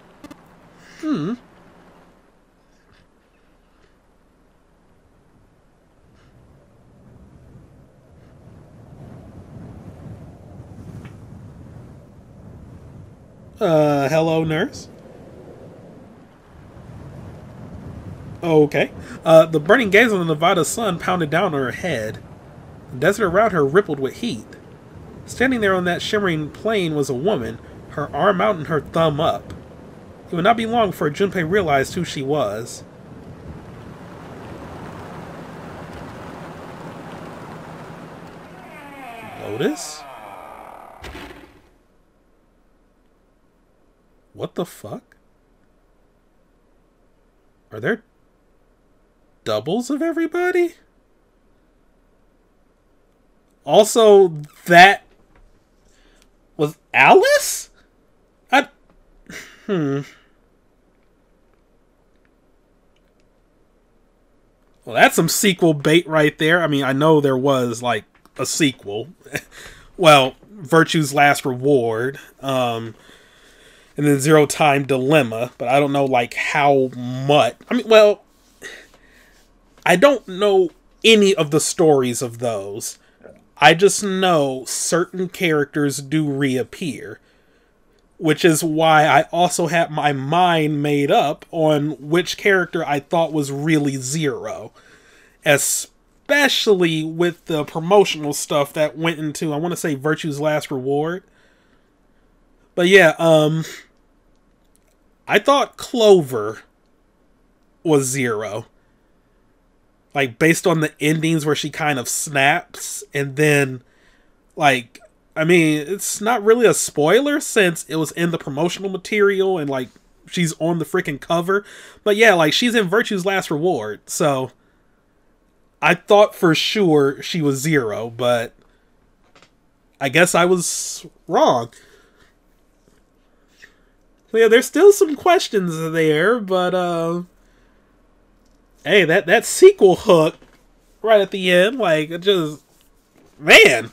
Hello, nurse? Okay. The burning gaze of the Nevada sun pounded down on her head. The desert around her rippled with heat. Standing there on that shimmering plain was a woman, her arm out and her thumb up. It would not be long before Junpei realized who she was. Lotus? What the fuck? Are there doubles of everybody? Also, that was Alice? Well, that's some sequel bait right there. I mean, I know there was, like, a sequel. Well, Virtue's Last Reward. And then Zero Time Dilemma. But I don't know, like, how much. I mean, well, I don't know any of the stories of those. I just know certain characters do reappear. Which is why I also had my mind made up on which character I thought was really Zero. Especially with the promotional stuff that went into, I want to say, Virtue's Last Reward. But yeah, I thought Clover was Zero. Like, based on the endings where she kind of snaps, and then, like, I mean, it's not really a spoiler since it was in the promotional material and, like, she's on the freaking cover. But yeah, like, she's in Virtue's Last Reward, so I thought for sure she was Zero, but I guess I was wrong. So yeah, there's still some questions there, but, hey, that sequel hook right at the end, like, it just, man.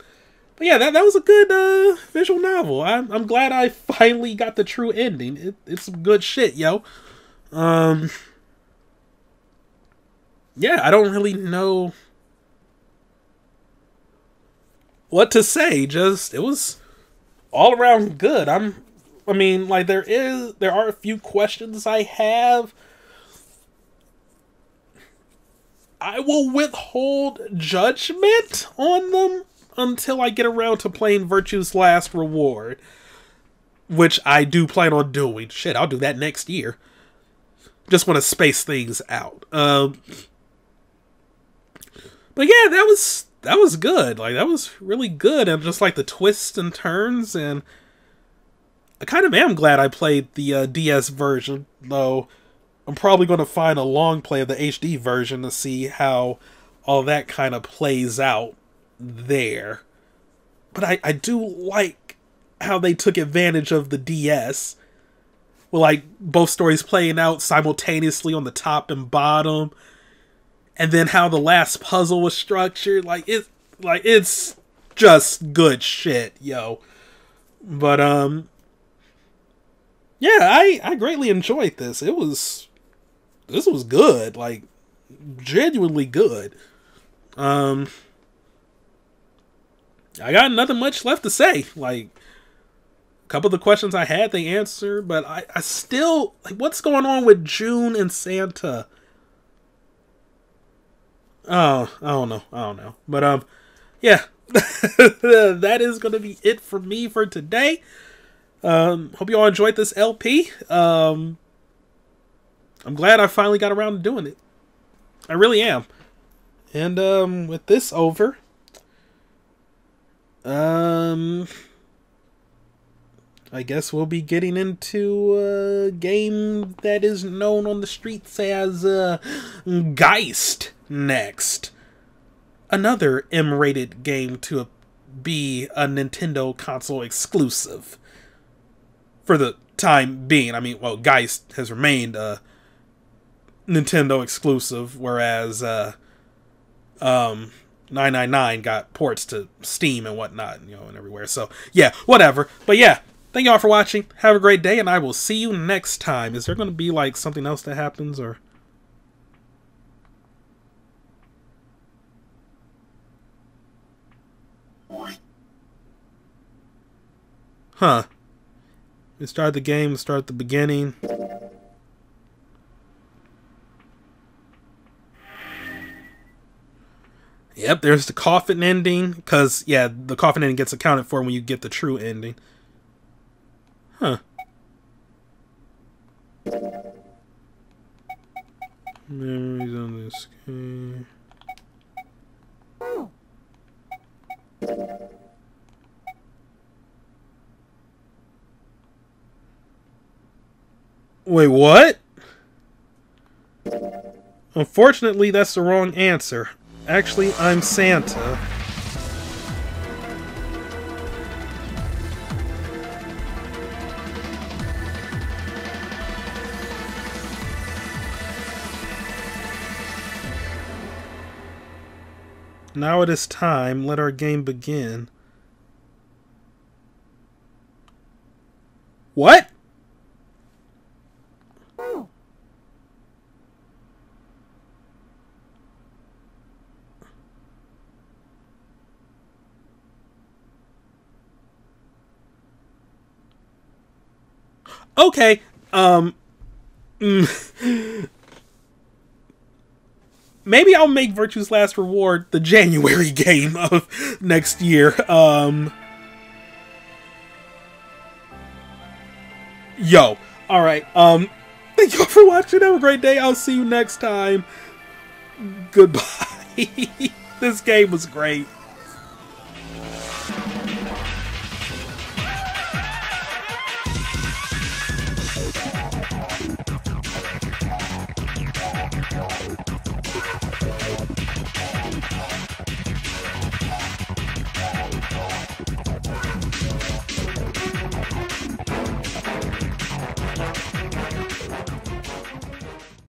But yeah, that was a good visual novel. I'm glad I finally got the true ending. It's some good shit, yo. Yeah, I don't really know what to say. Just, it was all around good. I mean, like, there are a few questions I have. I will withhold judgment on them until I get around to playing Virtue's Last Reward. Which I do plan on doing. Shit, I'll do that next year. Just want to space things out. But yeah, that was good. Like, that was really good. And just like the twists and turns. And I kind of am glad I played the DS version. Though I'm probably going to find a long play of the HD version to see how all that kind of plays out there. But I do like how they took advantage of the DS. With, like, both stories playing out simultaneously on the top and bottom. And then how the last puzzle was structured. It's just good shit, yo. But, yeah, I greatly enjoyed this. This was good. Like, genuinely good. I got nothing much left to say. Like, couple of the questions I had, they answered, but I still, like, what's going on with June and Santa? Oh, I don't know. But, yeah. That is going to be it for me for today. Hope you all enjoyed this LP. I'm glad I finally got around to doing it. I really am. And, with this over, I guess we'll be getting into a game that is known on the streets as, Geist next. Another M-rated game to be a Nintendo console exclusive. For the time being. I mean, well, Geist has remained a Nintendo exclusive, whereas, 999 got ports to Steam and whatnot, you know, and everywhere. So, yeah, whatever. But yeah, thank y'all for watching. Have a great day, and I will see you next time. Is there going to be, like, something else that happens, or... Huh. You start the game, start the beginning. Yep, there's the coffin ending, because, yeah, the coffin ending gets accounted for when you get the true ending. Huh. Memories on this game. Wait, what? Unfortunately, that's the wrong answer. Actually, I'm Santa. Now it is time. Let our game begin. What? Okay, maybe I'll make Virtue's Last Reward the January game of next year. Yo, alright, thank you all for watching, have a great day, I'll see you next time. Goodbye. This game was great.